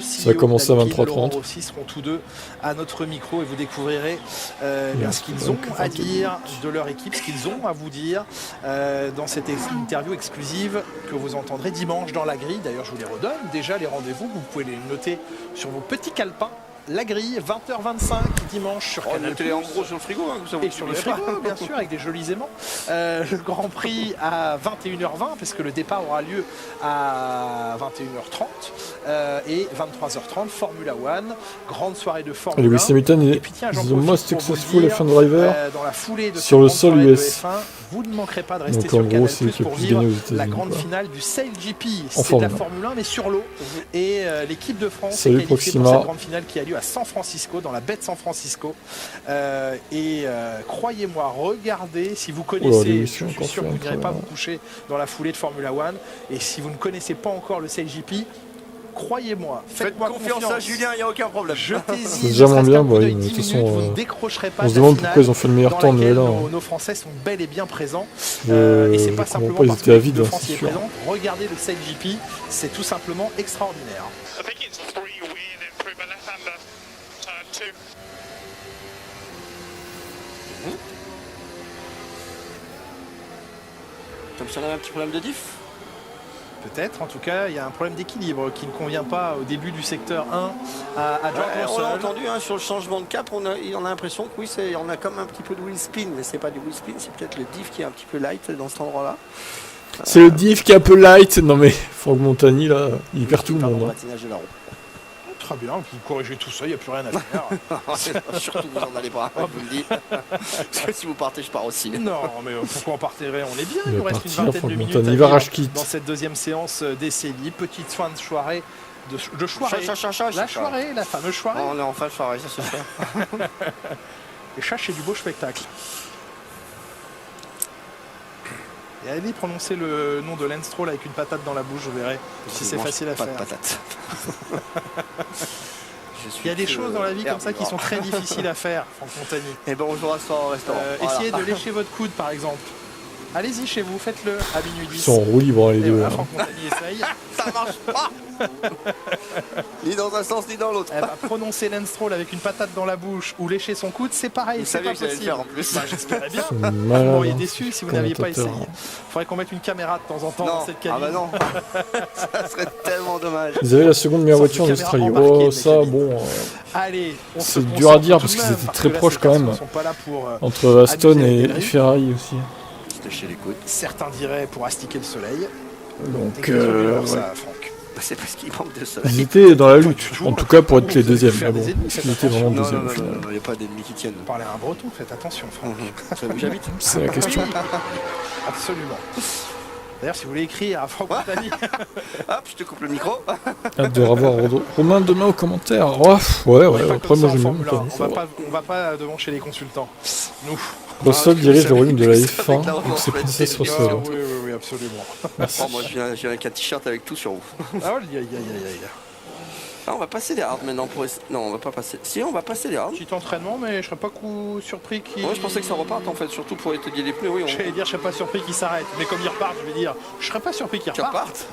Ça va commencer à 23h30. Aussi seront tous deux à notre micro et vous découvrirez ce qu'ils ont à dire de leur équipe, ce qu'ils ont à vous dire dans cette interview exclusive que vous entendrez dimanche dans la grille. D'ailleurs, je vous les redonne. Déjà, les rendez-vous, vous pouvez les noter sur vos petits calepins. La grille, 20h25 dimanche sur Canal+. En gros sur le frigo, hein, ça vous et sur le frigo, bien sûr, avec des jolis aimants. Le Grand Prix à 21h20, parce que le départ aura lieu à 21h30 et 23h30, Formula One, grande soirée de Formula 1. Lewis Hamilton est the most successful F1 driver sur le sol US. Vous ne manquerez pas de rester sur Canal+ pour vivre la grande finale du Sail GP. C'est de la Formule 1, mais sur l'eau. Et l'équipe de France est qualifiée pour cette grande finale qui a lieu à San Francisco, dans la baie de San Francisco. Croyez-moi, regardez, si vous connaissez, je suis sûr que vous n'irez pas vous coucher dans la foulée de Formula One. Et si vous ne connaissez pas encore le Sail GP, croyez-moi, faites-moi confiance à Julien, il n'y a aucun problème. C'est déjà moins bien, de toute façon, on se demande pourquoi ils ont fait le meilleur temps de là. Nos Français sont bel et bien présents. Et c'est pas simplement parce que l'équipe de France y est présente. Regardez le Sail GP, c'est tout simplement extraordinaire. Comme ça, on a un petit problème de diff. Peut-être, en tout cas, il y a un problème d'équilibre qui ne convient pas au début du secteur 1 à George Russell. On l'a entendu sur le changement de cap, on a l'impression que oui, on a comme un petit peu de wheel spin, mais c'est pas du wheel spin, c'est peut-être le diff qui est un petit peu light dans cet endroit-là. C'est le diff qui est un peu light. Non mais Franck Montagny là, il perd tout le monde. Patinage de la roue. Très bien, vous corrigez tout ça, il n'y a plus rien à faire. Surtout vous en allez pas, je vous le dis. Parce que si vous partez, je pars aussi. Non, mais pourquoi on partirait? On est bien, il nous reste une vingtaine de minutes dans cette deuxième séance d'essai libre. Petite fin de soirée. De soirée. La soirée, la fameuse soirée. On est en fin de soirée, ça se fait. Les chats, c'est du beau spectacle. Et allez prononcer le nom de Lance Stroll avec une patate dans la bouche, vous verrez si c'est facile à faire. Pas de patate. Il y a des choses dans la vie comme ça qui sont très difficiles à faire, Franck Montagny. Et bon, on jouera ça au restaurant. Essayez de lécher votre coude, par exemple. Allez-y chez vous, faites-le à minuit 10. Ils sont en roue libre les deux. Franck Montagny essaye. Ça marche pas. Ni dans un sens ni dans l'autre. Prononcer Lance Stroll avec une patate dans la bouche ou lécher son coude, c'est pareil, c'est pas possible. En plus. J'espérais bien. Vous m'auriez déçu si vous n'aviez pas essayé. Il faudrait qu'on mette une caméra de temps en temps dans cette cabine. Ah bah non. Ça serait tellement dommage. Ils avaient la seconde meilleure voiture en Australie. Oh ça bon. Allez, c'est dur à dire parce qu'ils étaient très proches quand même. Entre Aston et Ferrari aussi. Chez les coudes. Certains diraient pour astiquer le soleil. Donc ça, Franck. C'est parce qu'il manque de soleil. Ils étaient dans la lutte, en tout cas pour être les deuxièmes. Mais bon, ils étaient vraiment deuxièmes. Il n'y a pas d'ennemis qui tiennent. Vous parlez un breton, faites attention, Franck. Où j'habite. C'est la question. Absolument. D'ailleurs, si vous voulez écrire à Franck Montagny. Hop, je te coupe le micro. Hâte de revoir Romain demain aux commentaires. Ouais, après moi j'aime bien Montagny. On va pas devant chez les consultants. Nous. Russell dirige le volume de la F1, donc c'est Princess Russell. Oui, absolument. Moi je viens avec un t-shirt avec tout sur vous. Ah ouais, on va passer les hards maintenant pour... Non, on va pas passer... Si, on va passer les hards. Petit entraînement, mais je serais pas surpris qu'il... Ouais, je pensais que ça reparte en fait, surtout pour étudier les pneus. Oui, J'allais dire, je serais pas surpris qu'il s'arrête. Mais comme il repart, je vais dire, je serais pas surpris qu'il reparte.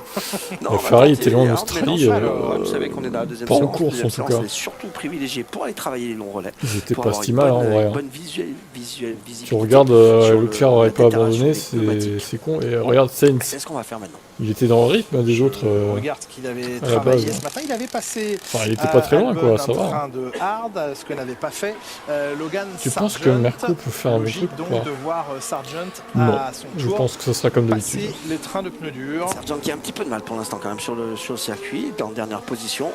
Non, Ferrari était loin en Australie. Vous savez qu'on est dans la deuxième pas en course en tout cas. On est surtout privilégié pour aller travailler les longs relais. Ils étaient pas si mal en vrai. Bonne visibilité. Tu regardes, Leclerc n'aurait pas abandonné, c'est con. Et regarde Sainz. C'est ce qu'on va faire maintenant. Il était dans le rythme des autres. Regarde ce qu'il avait travaillé ce matin. Il avait passé. Enfin, il était pas très loin, quoi, ça va. Train de hard, ce que n'avait pas fait Logan. Tu penses que Merco peut faire un bon truc donc de voir Sargent à son tour. Je pense que ce sera comme d'habitude. Passer les trains de pneus durs. Sargent qui a un petit peu de mal pour l'instant quand même sur le circuit, en dernière position,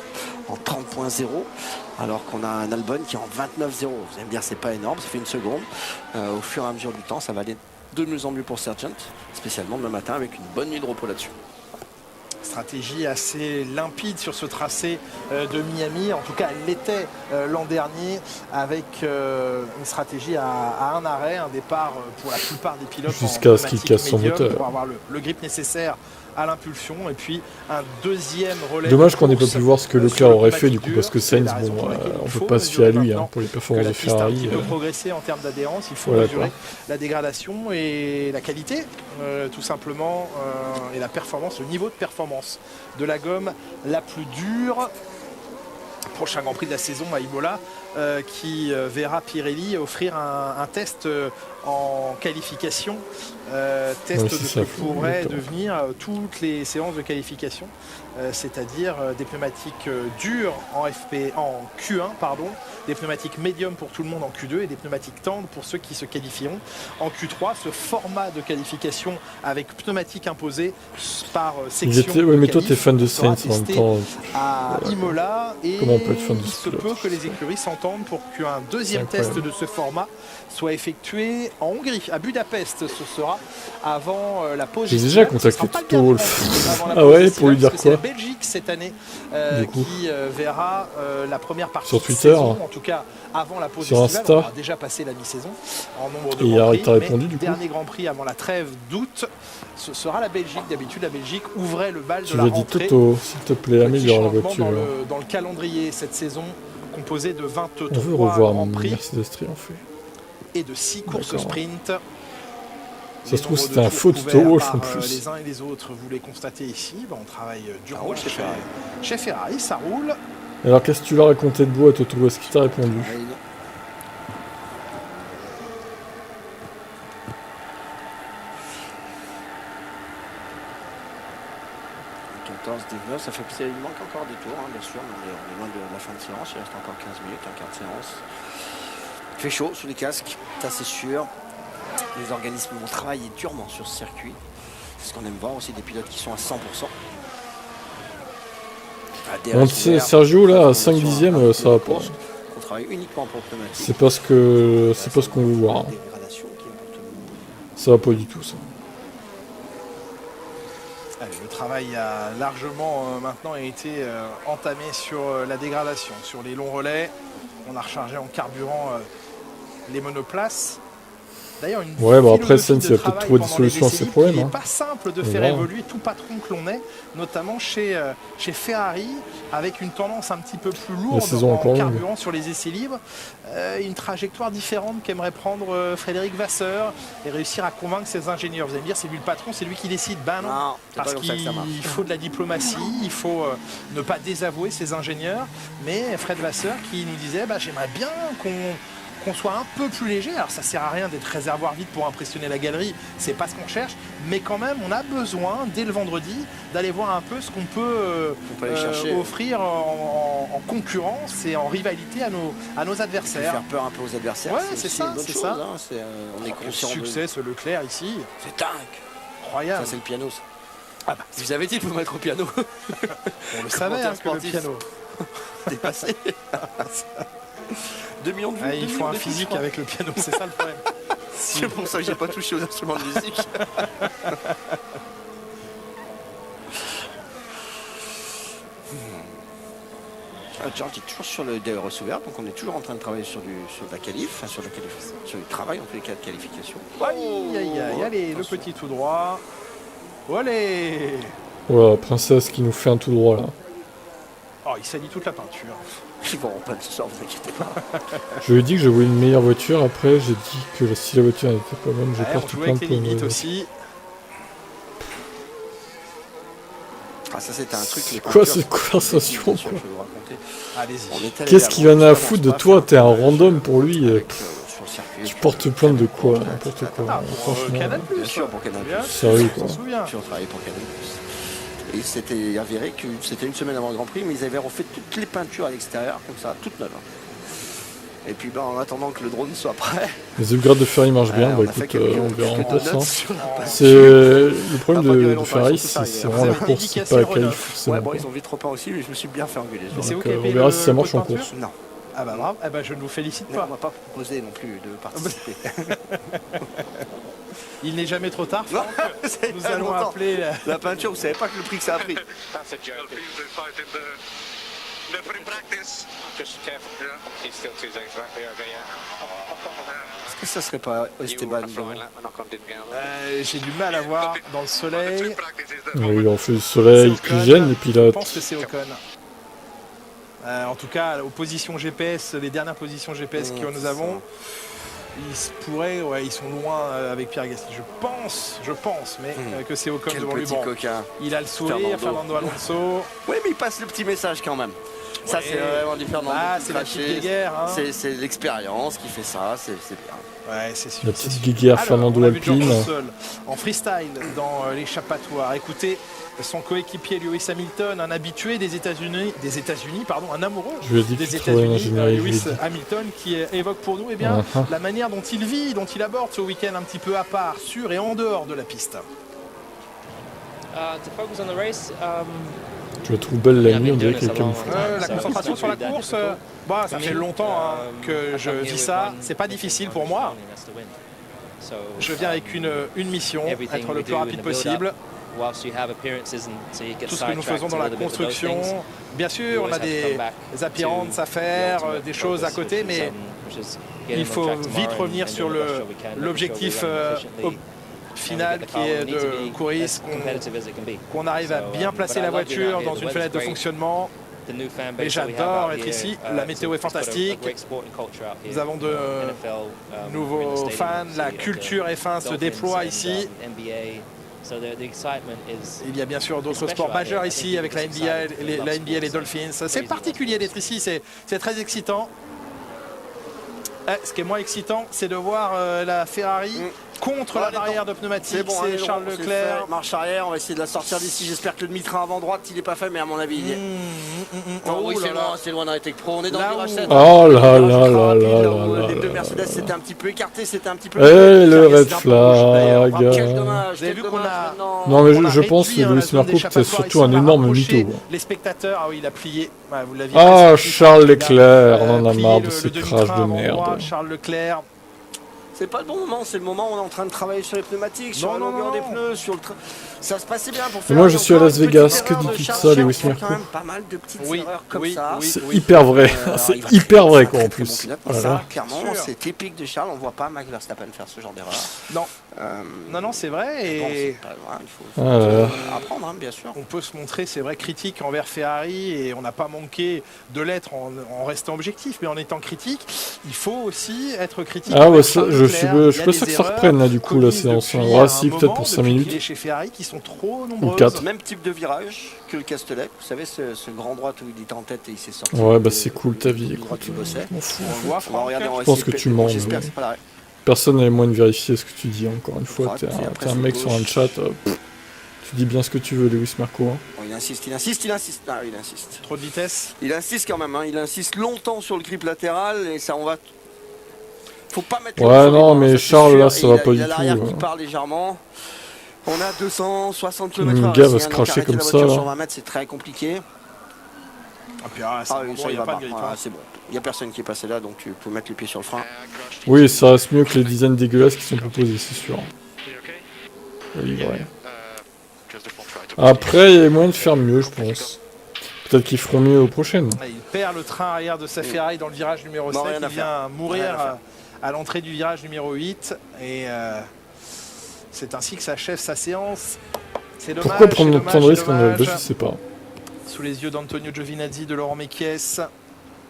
en 30.0, alors qu'on a un Albon qui est en 29.0. Vous allez me dire c'est pas énorme, ça fait une seconde. Au fur et à mesure du temps, ça va aller de mieux en mieux pour Sargent, spécialement demain matin avec une bonne nuit de repos là-dessus. Stratégie assez limpide sur ce tracé de Miami. En tout cas, elle l'était l'an dernier avec une stratégie à un arrêt, un départ pour la plupart des pilotes jusqu'à ce qu'il casse son moteur pour avoir le grip nécessaire à l'impulsion et puis un deuxième relais. Dommage qu'on n'ait pas pu voir ce que Leclerc aurait fait du coup parce que Sainz, bon, on peut pas se fier à lui pour les performances de Ferrari. Il peut progresser en termes d'adhérence, il faut mesurer la dégradation et la qualité tout simplement et la performance, le niveau de performance de la gomme la plus dure. Prochain Grand Prix de la saison à Imola qui verra Pirelli offrir un test en qualification, test de ce que pourrait devenir toutes les séances de qualification, c'est-à-dire des pneumatiques dures en Q1, des pneumatiques médium pour tout le monde en Q2 et des pneumatiques tendres pour ceux qui se qualifieront en Q3. Ce format de qualification avec pneumatiques imposés par section. Oui, mais toi, tu es fan de Sainz en même temps. À Imola, et comment on peut être fan de il se peut que les écuries s'entendent pour qu'un deuxième test de ce format soit effectué en Hongrie, à Budapest. Ce sera avant la pause. J'ai déjà contacté Toto Wolff. Ah ouais, pour lui dire quoi? C'est la Belgique cette année qui verra la première partie sur Twitter, saison, en tout cas avant la pause sur estivale. Insta. On a déjà passé la mi-saison en nombre de et Grands Prix. Il t'a répondu du coup. Dernier Grand Prix avant la trêve d'août, ce sera la Belgique. D'habitude, la Belgique ouvrait le bal de la rentrée. Tu lui as dit Toto, s'il te plaît, améliore la voiture. Dans le calendrier cette saison composé de 23 on veut revoir Grands Prix Mercedes Triompher et de 6 courses sprint. Ça se trouve c'était un faux Toto Wolff en plus. Les uns et les autres, vous les constatez ici. On travaille durement chez Ferrari, ça roule. Alors qu'est-ce que tu vas raconter de beau à Toto? Est-ce qu'il t'a répondu? 14-19, ça fait il manque encore des tours, bien sûr, mais on est loin de la fin de séance, il reste encore 15 minutes, un quart de séance. Il fait chaud sous les casques, ça c'est sûr. Les organismes vont travailler durement sur ce circuit. C'est ce qu'on aime voir aussi, des pilotes qui sont à 100%. Sergio là à 5 dixièmes ça va pas. On travaille uniquement pour le pneumatique. C'est pas ce qu'on veut voir. Ça va pas du tout ça. Allez, le travail a largement maintenant été entamé sur la dégradation, sur les longs relais. On a rechargé en carburant les monoplaces. D'ailleurs, après Sainz il va peut-être trouver des solutions à ces problèmes. Il n'est pas simple de faire évoluer tout patron que l'on est, notamment chez Ferrari, avec une tendance un petit peu plus lourde en carburant sur les essais libres, une trajectoire différente qu'aimerait prendre Frédéric Vasseur et réussir à convaincre ses ingénieurs. Vous allez me dire, c'est lui le patron, c'est lui qui décide. Ben non, parce qu'il faut de la diplomatie, il faut ne pas désavouer ses ingénieurs, mais Fred Vasseur qui nous disait, j'aimerais bien qu'on soit un peu plus léger. Alors ça sert à rien d'être réservoir vide pour impressionner la galerie, c'est pas ce qu'on cherche, mais quand même on a besoin dès le vendredi d'aller voir un peu ce qu'on peut offrir en concurrence et en rivalité à nos adversaires. Faire peur un peu aux adversaires. Ouais, c'est ça. Hein, on est conscient. Succès ce Leclerc ici. C'est dingue. Incroyable. Ça c'est le piano. Si vous avez dit de vous mettre au piano. On le savait que le piano. Dépassé. 2 millions de vues. Il faut un physique avec le piano, c'est ça le problème. C'est pour ça que j'ai pas touché aux instruments de musique. George est toujours sur le DRS ouvert, donc on est toujours en train de travailler sur la qualif, sur le travail en tous les cas de qualification. Allez, le petit tout droit. Allez. Voilà, Princesse qui nous fait un tout droit là. Oh, il salit toute la peinture. Ils vont pas le sort, vous inquiétez pas. Je lui ai dit que je voulais une meilleure voiture, après j'ai dit que si la voiture n'était pas bonne, j'ai peur tout plein de limites aussi. Ça c'était un truc. C'est quoi cette conversation? Je vais vous raconter. Qu'est-ce qu'il en a à foutre de toi? T'es un random pour lui. Tu portes plainte de quoi? N'importe quoi. Franchement. Canal+, bien sûr, pour Canal+. Sérieux quoi. On travaillait pour Canal+. Et c'était avéré que c'était une semaine avant le Grand Prix, mais ils avaient refait toutes les peintures à l'extérieur, comme ça, toutes neuves. Et puis en attendant que le drone soit prêt... Les upgrades de Ferrari marchent bien, écoute, on verra en place. C'est le problème de Ferrari, c'est vraiment la course, c'est pas la qualif. Ils ont vite trop peint aussi, mais je me suis bien fait engueuler. Donc on verra si ça marche en course. Non. Ah bah bravo, ah bah je ne vous félicite pas. On m'a pas proposé non plus de participer. Il n'est jamais trop tard. Non, nous allons appeler la peinture, vous savez pas que le prix que ça a pris. Est-ce que ça serait pas Esteban? J'ai du mal à voir dans le soleil. Oui, on fait le soleil qui gêne les pilotes. Je pense que c'est Ocon. En tout cas, aux positions GPS, les dernières positions GPS que nous avons, ils pourraient, ouais, ils sont loin avec Pierre Gasly. Je pense, mais que c'est Ocon devant lui. Bon, il a le sourire, Fernando Alonso. Oui, mais il passe le petit message quand même. Ça, c'est vraiment différent. Ah, c'est la petite guéguerre. Hein. C'est l'expérience qui fait ça, c'est bien. Ouais, c'est sûr. La petite guéguerre Fernando Alpine. En freestyle dans l'échappatoire. Écoutez, son coéquipier Lewis Hamilton, un habitué des États-Unis, un amoureux des États-Unis, Lewis Hamilton, qui évoque pour nous la manière dont il vit, dont il aborde ce week-end un petit peu à part, sur et en dehors de la piste. Je la trouve belle la nuit, on dirait qu'elle camoufle. La concentration sur la course, ça fait longtemps que je vis ça, c'est pas difficile pour moi. Je viens avec une mission, être le plus rapide possible. Tout ce que nous faisons dans la construction, bien sûr, on a des appearances à faire, des choses à côté, mais il faut vite revenir sur l'objectif final qui est de courir, qu'on arrive à bien placer la voiture dans une fenêtre de fonctionnement. Et j'adore être ici, la météo est fantastique, nous avons de nouveaux fans, la culture F1 se déploie ici. Il y a bien sûr d'autres sports majeurs ici avec la NBA et les Dolphins. C'est particulier d'être ici, c'est très excitant. Ce qui est moins excitant, c'est de voir la Ferrari contre la barrière de pneumatique. Bon, c'est Charles Leclerc. Marche arrière, on va essayer de la sortir d'ici. J'espère que le demi-train avant droite, il n'est pas fait, mais à mon avis, il est. Oui, c'est loin d'arrêter que pro. On est dans le virage 7. Oh là là là là. Les deux Mercedes s'étaient un petit peu écartés, c'était un petit peu. Eh, le red flag. Quel dommage. Vous avez vu qu'on a. Non, mais je pense que Lewis Marco, c'est surtout un énorme mytho. Les spectateurs, ah oui, il a plié. Ah, Charles Leclerc, on en a marre de ces crashs de merde. Charles Leclerc. C'est pas le bon moment, c'est le moment où on est en train de travailler sur les pneumatiques, sur la longueur des pneus, sur le ça se passait bien pour faire. Moi je suis à Las Vegas, que dit tout ça, Lewis Marco? quand même pas mal de petites erreurs comme ça. C'est hyper vrai, c'est hyper vrai quoi en plus. Ça, clairement, c'est typique de Charles, on voit pas Max Verstappen faire ce genre d'erreur. Non. Non, c'est vrai. Et il faut apprendre, bien sûr. On peut se montrer, c'est vrai, critique envers Ferrari et on n'a pas manqué de l'être en restant objectif, mais en étant critique, il faut aussi être critique. Ah ouais, je suis pas sûr que ça reprenne là du coup la séance. Si, peut-être pour 5 minutes. Chez Ferrari qui sont trop nombreuses. 4. Même type de virage que le Castellet. Vous savez, ce grand droit où il était en tête et il s'est sorti. Ouais, bah c'est cool ta vie. Écoute, je m'en fous. On va regarder, je pense que tu mens. Personne n'a les moyens de vérifier ce que tu dis, encore une fois. T'es un mec sur un chat. Tu dis bien ce que tu veux, Lewis Marco. Hein. Oh, il insiste. Ah, il insiste. Trop de vitesse. Il insiste quand même. Il insiste longtemps sur le grip latéral et ça, on va. Faut pas mettre. Ouais, non, mais Charles, là, ça va pas du tout. L'arrière qui part légèrement. On a 260 km/h. Le gars va se cracher comme ça. Sur 20 mètres, c'est très compliqué. Ça il va pas c'est bon. Il n'y a personne qui est passé là, donc tu peux mettre les pieds sur le frein. Oui, ça reste mieux que les designs dégueulasses qui sont proposés, c'est sûr. Oui, ouais. Après, il y a moyen de faire mieux, je pense. Peut-être qu'ils feront mieux aux prochaines. Il perd le train arrière de sa Ferrari dans le virage numéro 7. Il vient mourir à l'entrée du virage numéro 8. Et c'est ainsi que s'achève sa séance. C'est dommage. Pourquoi prendre notre temps de risque en Alba, je sais pas. Sous les yeux d'Antonio Giovinazzi, de Laurent Mekies.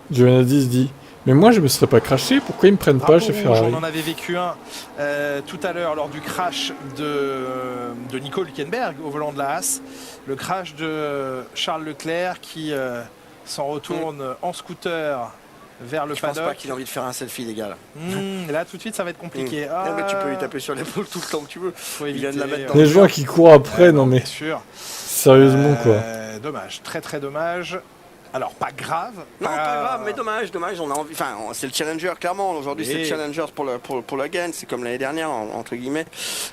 Giovinazzi se dit, mais moi je me serais pas craché, pourquoi ils me prennent pas chez Ferrari? On en avait vécu un tout à l'heure lors du crash de Nico Hülkenberg au volant de la Haas. Le crash de Charles Leclerc qui s'en retourne en scooter vers le paddock. Je pense pas qu'il a envie de faire un selfie, les gars. Là, tout de suite, ça va être compliqué. Mais tu peux lui taper sur l'épaule tout le temps que tu veux. Il vient de la mettre dans les gens qui courent après, non mais... Sûr. Sérieusement, quoi. Dommage, très très dommage. Alors pas grave. Non, pas grave, mais dommage. On a envie. Enfin, c'est le challenger clairement. Aujourd'hui, c'est le challenger pour la gagne. C'est comme l'année dernière entre guillemets.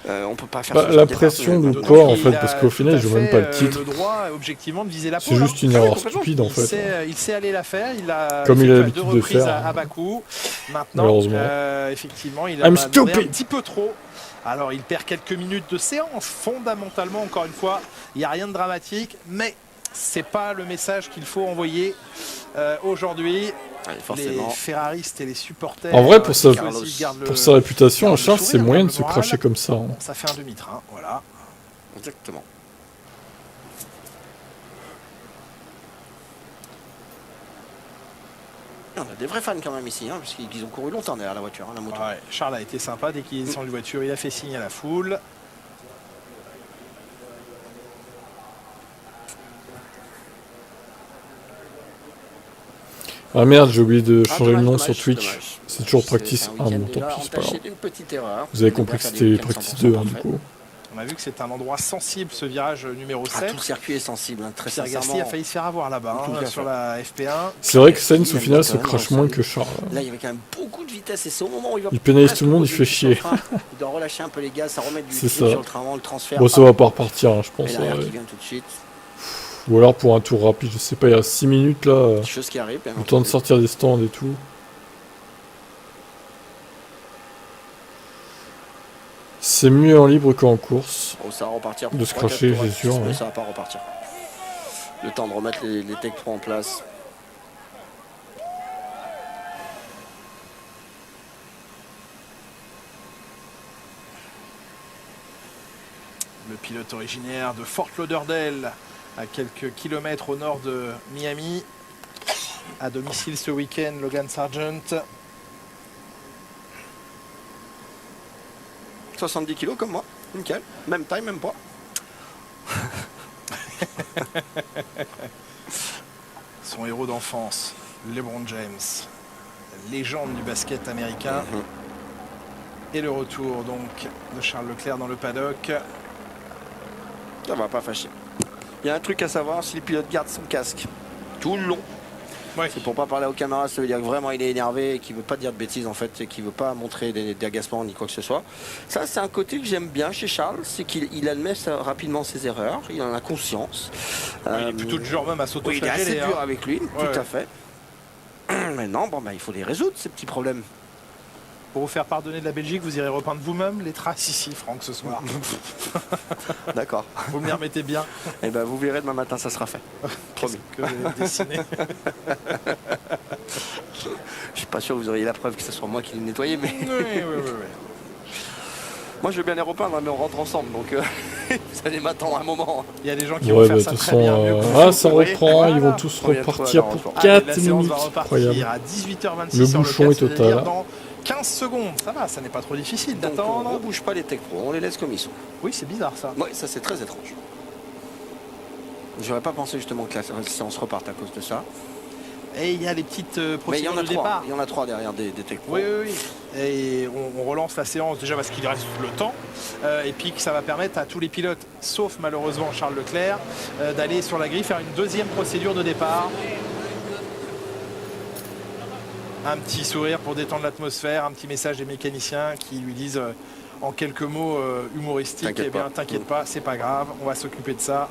On peut pas faire. La pression ou quoi en fait, parce qu'au final, il joue même pas le titre. Le droit objectivement de viser la c'est juste une erreur stupide en fait. Il sait aller la faire. Il a comme il a l'habitude de faire. À Bakou. Maintenant, malheureusement. Effectivement, il a un petit peu trop. Alors, il perd quelques minutes de séance. Fondamentalement, encore une fois, il n'y a rien de dramatique, mais c'est pas le message qu'il faut envoyer aujourd'hui. Les ferraristes et les supporters. En vrai, pour sa réputation, Charles, c'est moyen de se cracher comme ça. Hein. Ça fait un demi-train, voilà. Exactement. On a des vrais fans quand même ici, hein, parce qu'ils ont couru longtemps derrière la voiture, la moto. Ouais, Charles a été sympa, dès qu'il est descendu de voiture, il a fait signe à la foule. Ah merde, j'ai oublié de changer le nom sur Twitch. C'est toujours Practice 1, bon tant pis, c'est pas grave. Vous avez compris que c'était Practice 2, hein, du coup. On a vu que c'est un endroit sensible, ce virage numéro 7. Tout le circuit est sensible, hein, très Pierre Gasly a failli se faire avoir là-bas, sur la FP1. C'est vrai que Sainz, au final, se crache moins que Charles. Là, il y avait quand même beaucoup de vitesse, et c'est au moment où il pénalise tout le monde, il fait chier. Il doit relâcher un peu les gaz, ça remet du grip sur le train, le transfert. Bon, ça va pas repartir, hein, je pense. Qui vient tout de suite. Ou alors pour un tour rapide, je sais pas, il y a 6 minutes là. Chose qui arrive, le temps de sortir des stands et tout. C'est mieux en libre qu'en course. Oh, ça va repartir. De se cracher, c'est sûr. Mais ça va pas repartir. Le temps de remettre les Tech Pro en place. Le pilote originaire de Fort Lauderdale, à quelques kilomètres au nord de Miami. À domicile ce week-end, Logan Sargent. 70 kilos comme moi, nickel. Même taille, même poids. Son héros d'enfance, LeBron James, légende du basket américain. Et le retour donc de Charles Leclerc dans le paddock. Ça va pas fâcher. Il y a un truc à savoir, si le pilote garde son casque tout le long, c'est pour pas parler aux caméras, ça veut dire que vraiment il est énervé et qu'il veut pas dire de bêtises en fait, et qu'il veut pas montrer d'agacement ni quoi que ce soit. Ça, c'est un côté que j'aime bien chez Charles, c'est qu'il admet rapidement ses erreurs, il en a conscience. Il est plutôt du genre même à s'auto-flageller. Il est assez dur avec lui, tout à fait. Maintenant, il faut les résoudre ces petits problèmes. Pour vous faire pardonner de la Belgique, vous irez repeindre vous-même les traces ici, Franck, ce soir. D'accord. Vous me les remettez bien. Et ben vous verrez demain matin, ça sera fait. Promis. Que vous avez dessiné. Je suis pas sûr que vous auriez la preuve que ce soit moi qui l'ai nettoyé, mais. Oui. Moi, je veux bien les repeindre, mais on rentre ensemble, donc vous allez m'attendre un moment. Il y a des gens qui vont faire ça très bien. Ça reprend, ils vont tous repartir pour 4 minutes. Incroyable. À 18h26 le bouchon est total. 15 secondes, ça va, ça n'est pas trop difficile d'attendre. On ne bouge pas les Tech Pro, on les laisse comme ils sont. Oui, c'est bizarre ça. Oui, ça c'est très étrange. J'aurais pas pensé justement que la séance reparte à cause de ça. Et il y a des petites procédures de départ. Il y en a 3 derrière des Tech Pro. Oui. Et on relance la séance déjà parce qu'il reste le temps. Et puis que ça va permettre à tous les pilotes, sauf malheureusement Charles Leclerc, d'aller sur la grille faire une deuxième procédure de départ. Un petit sourire pour détendre l'atmosphère, un petit message des mécaniciens qui lui disent en quelques mots humoristiques, eh bien t'inquiète pas, c'est pas grave, on va s'occuper de ça.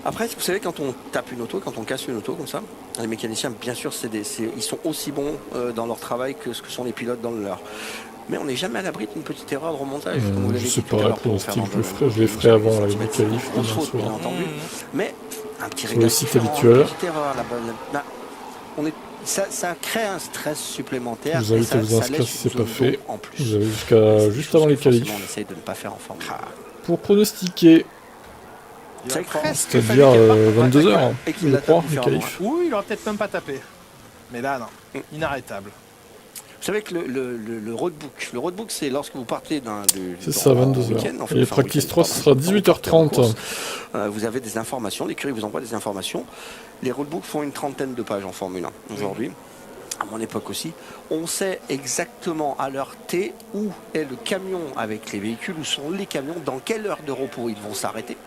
Après, vous savez, quand on tape une auto, quand on casse une auto comme ça, les mécaniciens, bien sûr, ils sont aussi bons dans leur travail que ce que sont les pilotes dans le leur. Mais on n'est jamais à l'abri d'une petite erreur de remontage. Je sais pas, pour Steve, je les ferai avant la qualif demain soir. Bien entendu. Mais un petit sur le site habituel. Ça crée un stress supplémentaire. Je vous invite à vous inscrire si c'est pas fait. Vous avez jusqu'à juste avant les qualifs. On essaye de ne pas faire en forme. Pour pronostiquer. C'est-à-dire 22h, je crois, les qualifs. Oui, il aurait peut-être même pas tapé. Mais là, non. Inarrêtable. Vous savez que le roadbook, c'est lorsque vous partez d'un c'est ça, 22h. Et les practice 3, ce sera 18h30. Vous avez des informations, l'écurie vous envoie des informations. Les roadbooks font une trentaine de pages en Formule 1 aujourd'hui. À mon époque aussi, on sait exactement à l'heure T où est le camion avec les véhicules, où sont les camions, dans quelle heure de repos ils vont s'arrêter.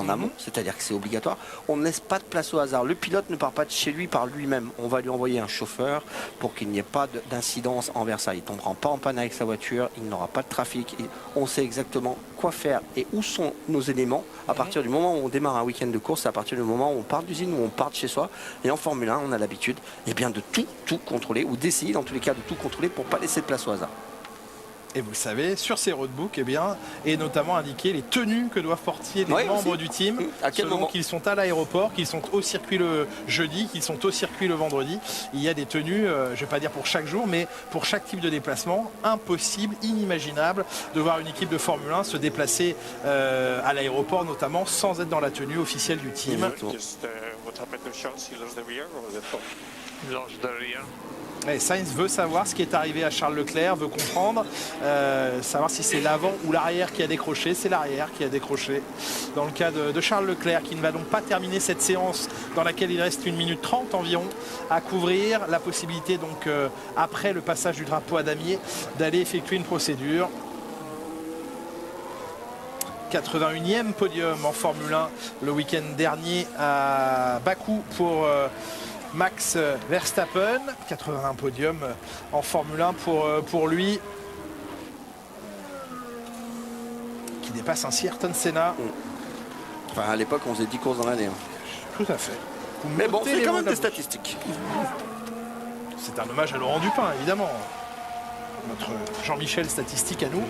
en amont, c'est-à-dire que c'est obligatoire. On ne laisse pas de place au hasard. Le pilote ne part pas de chez lui par lui-même. On va lui envoyer un chauffeur pour qu'il n'y ait pas d'incidence envers ça. Il ne tombera pas en panne avec sa voiture, il n'aura pas de trafic. On sait exactement quoi faire et où sont nos éléments. À partir du moment où on démarre un week-end de course, c'est à partir du moment où on part d'usine, où on part de chez soi. Et en Formule 1, on a l'habitude de tout contrôler, ou d'essayer dans tous les cas de tout contrôler pour ne pas laisser de place au hasard. Et vous le savez, sur ces roadbooks, est notamment indiqué les tenues que doivent porter les membres du team, selon qu'ils sont à l'aéroport, qu'ils sont au circuit le jeudi, qu'ils sont au circuit le vendredi. Il y a des tenues, je ne vais pas dire pour chaque jour, mais pour chaque type de déplacement. Impossible, inimaginable de voir une équipe de Formule 1 se déplacer à l'aéroport, notamment sans être dans la tenue officielle du team. Et Sainz veut savoir ce qui est arrivé à Charles Leclerc, veut comprendre, savoir si c'est l'avant ou l'arrière qui a décroché. C'est l'arrière qui a décroché dans le cas de Charles Leclerc, qui ne va donc pas terminer cette séance dans laquelle il reste 1 minute 30 environ à couvrir. La possibilité donc après le passage du drapeau à damier d'aller effectuer une procédure. 81e podium en Formule 1 le week-end dernier à Bakou pour Max Verstappen. 81 podium en Formule 1 pour lui, qui dépasse ainsi Ayrton Senna. Enfin, à l'époque, on faisait 10 courses dans l'année. Tout à fait. Mais bon, c'est quand même des statistiques. C'est un hommage à Laurent Dupin, évidemment. Notre Jean-Michel statistique à nous.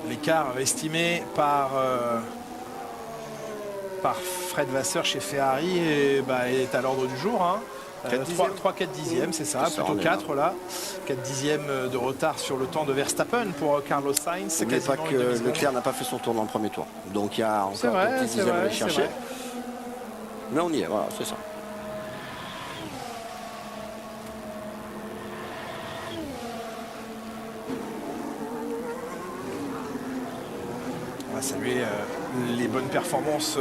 L'écart estimé par Fred Vasseur chez Ferrari est à l'ordre du jour. 3-4 dixièmes, c'est ça, plutôt 4 là. 4 dixièmes de retard sur le temps de Verstappen pour Carlos Sainz. N'oubliez pas que Leclerc n'a pas fait son tour dans le premier tour. Donc il y a encore quelques dixièmes à aller chercher. Mais on y est, voilà, c'est ça. On va saluer les bonnes performances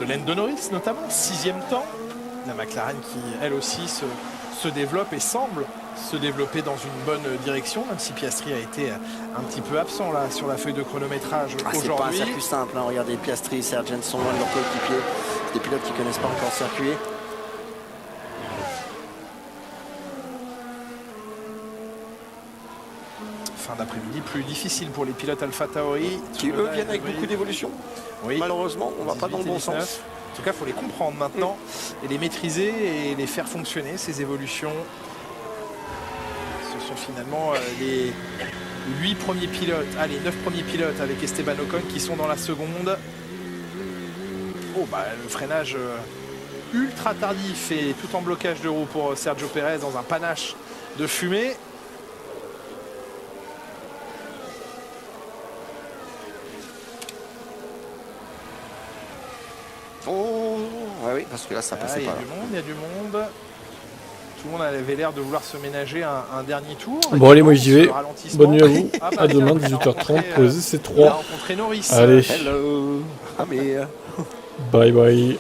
de Lando Norris notamment, 6e temps. La McLaren qui elle aussi se développe et semble se développer dans une bonne direction, même si Piastri a été un petit peu absent là sur la feuille de chronométrage aujourd'hui. C'est pas un circuit simple, hein. Regardez Piastri, Sargent sont loin de leur coéquipier. C'est des pilotes qui ne connaissent pas encore le circuit. Fin d'après-midi plus difficile pour les pilotes AlphaTauri. Qui eux viennent avec beaucoup d'évolution. Oui. Malheureusement, on ne va pas dans le bon sens. En tout cas, il faut les comprendre maintenant et les maîtriser et les faire fonctionner, ces évolutions. Ce sont finalement les 8 premiers pilotes, les 9 premiers pilotes avec Esteban Ocon qui sont dans la seconde. Le freinage ultra tardif et tout en blocage de roue pour Sergio Pérez dans un panache de fumée. Oui, parce que là, ça passait pas. Il y a du monde. Tout le monde avait l'air de vouloir se ménager un dernier tour. Bon, allez, moi j'y vais. Bonne nuit à vous. À demain, 18h30 pour les essais 3. Norris. Allez. Hello. Bye bye.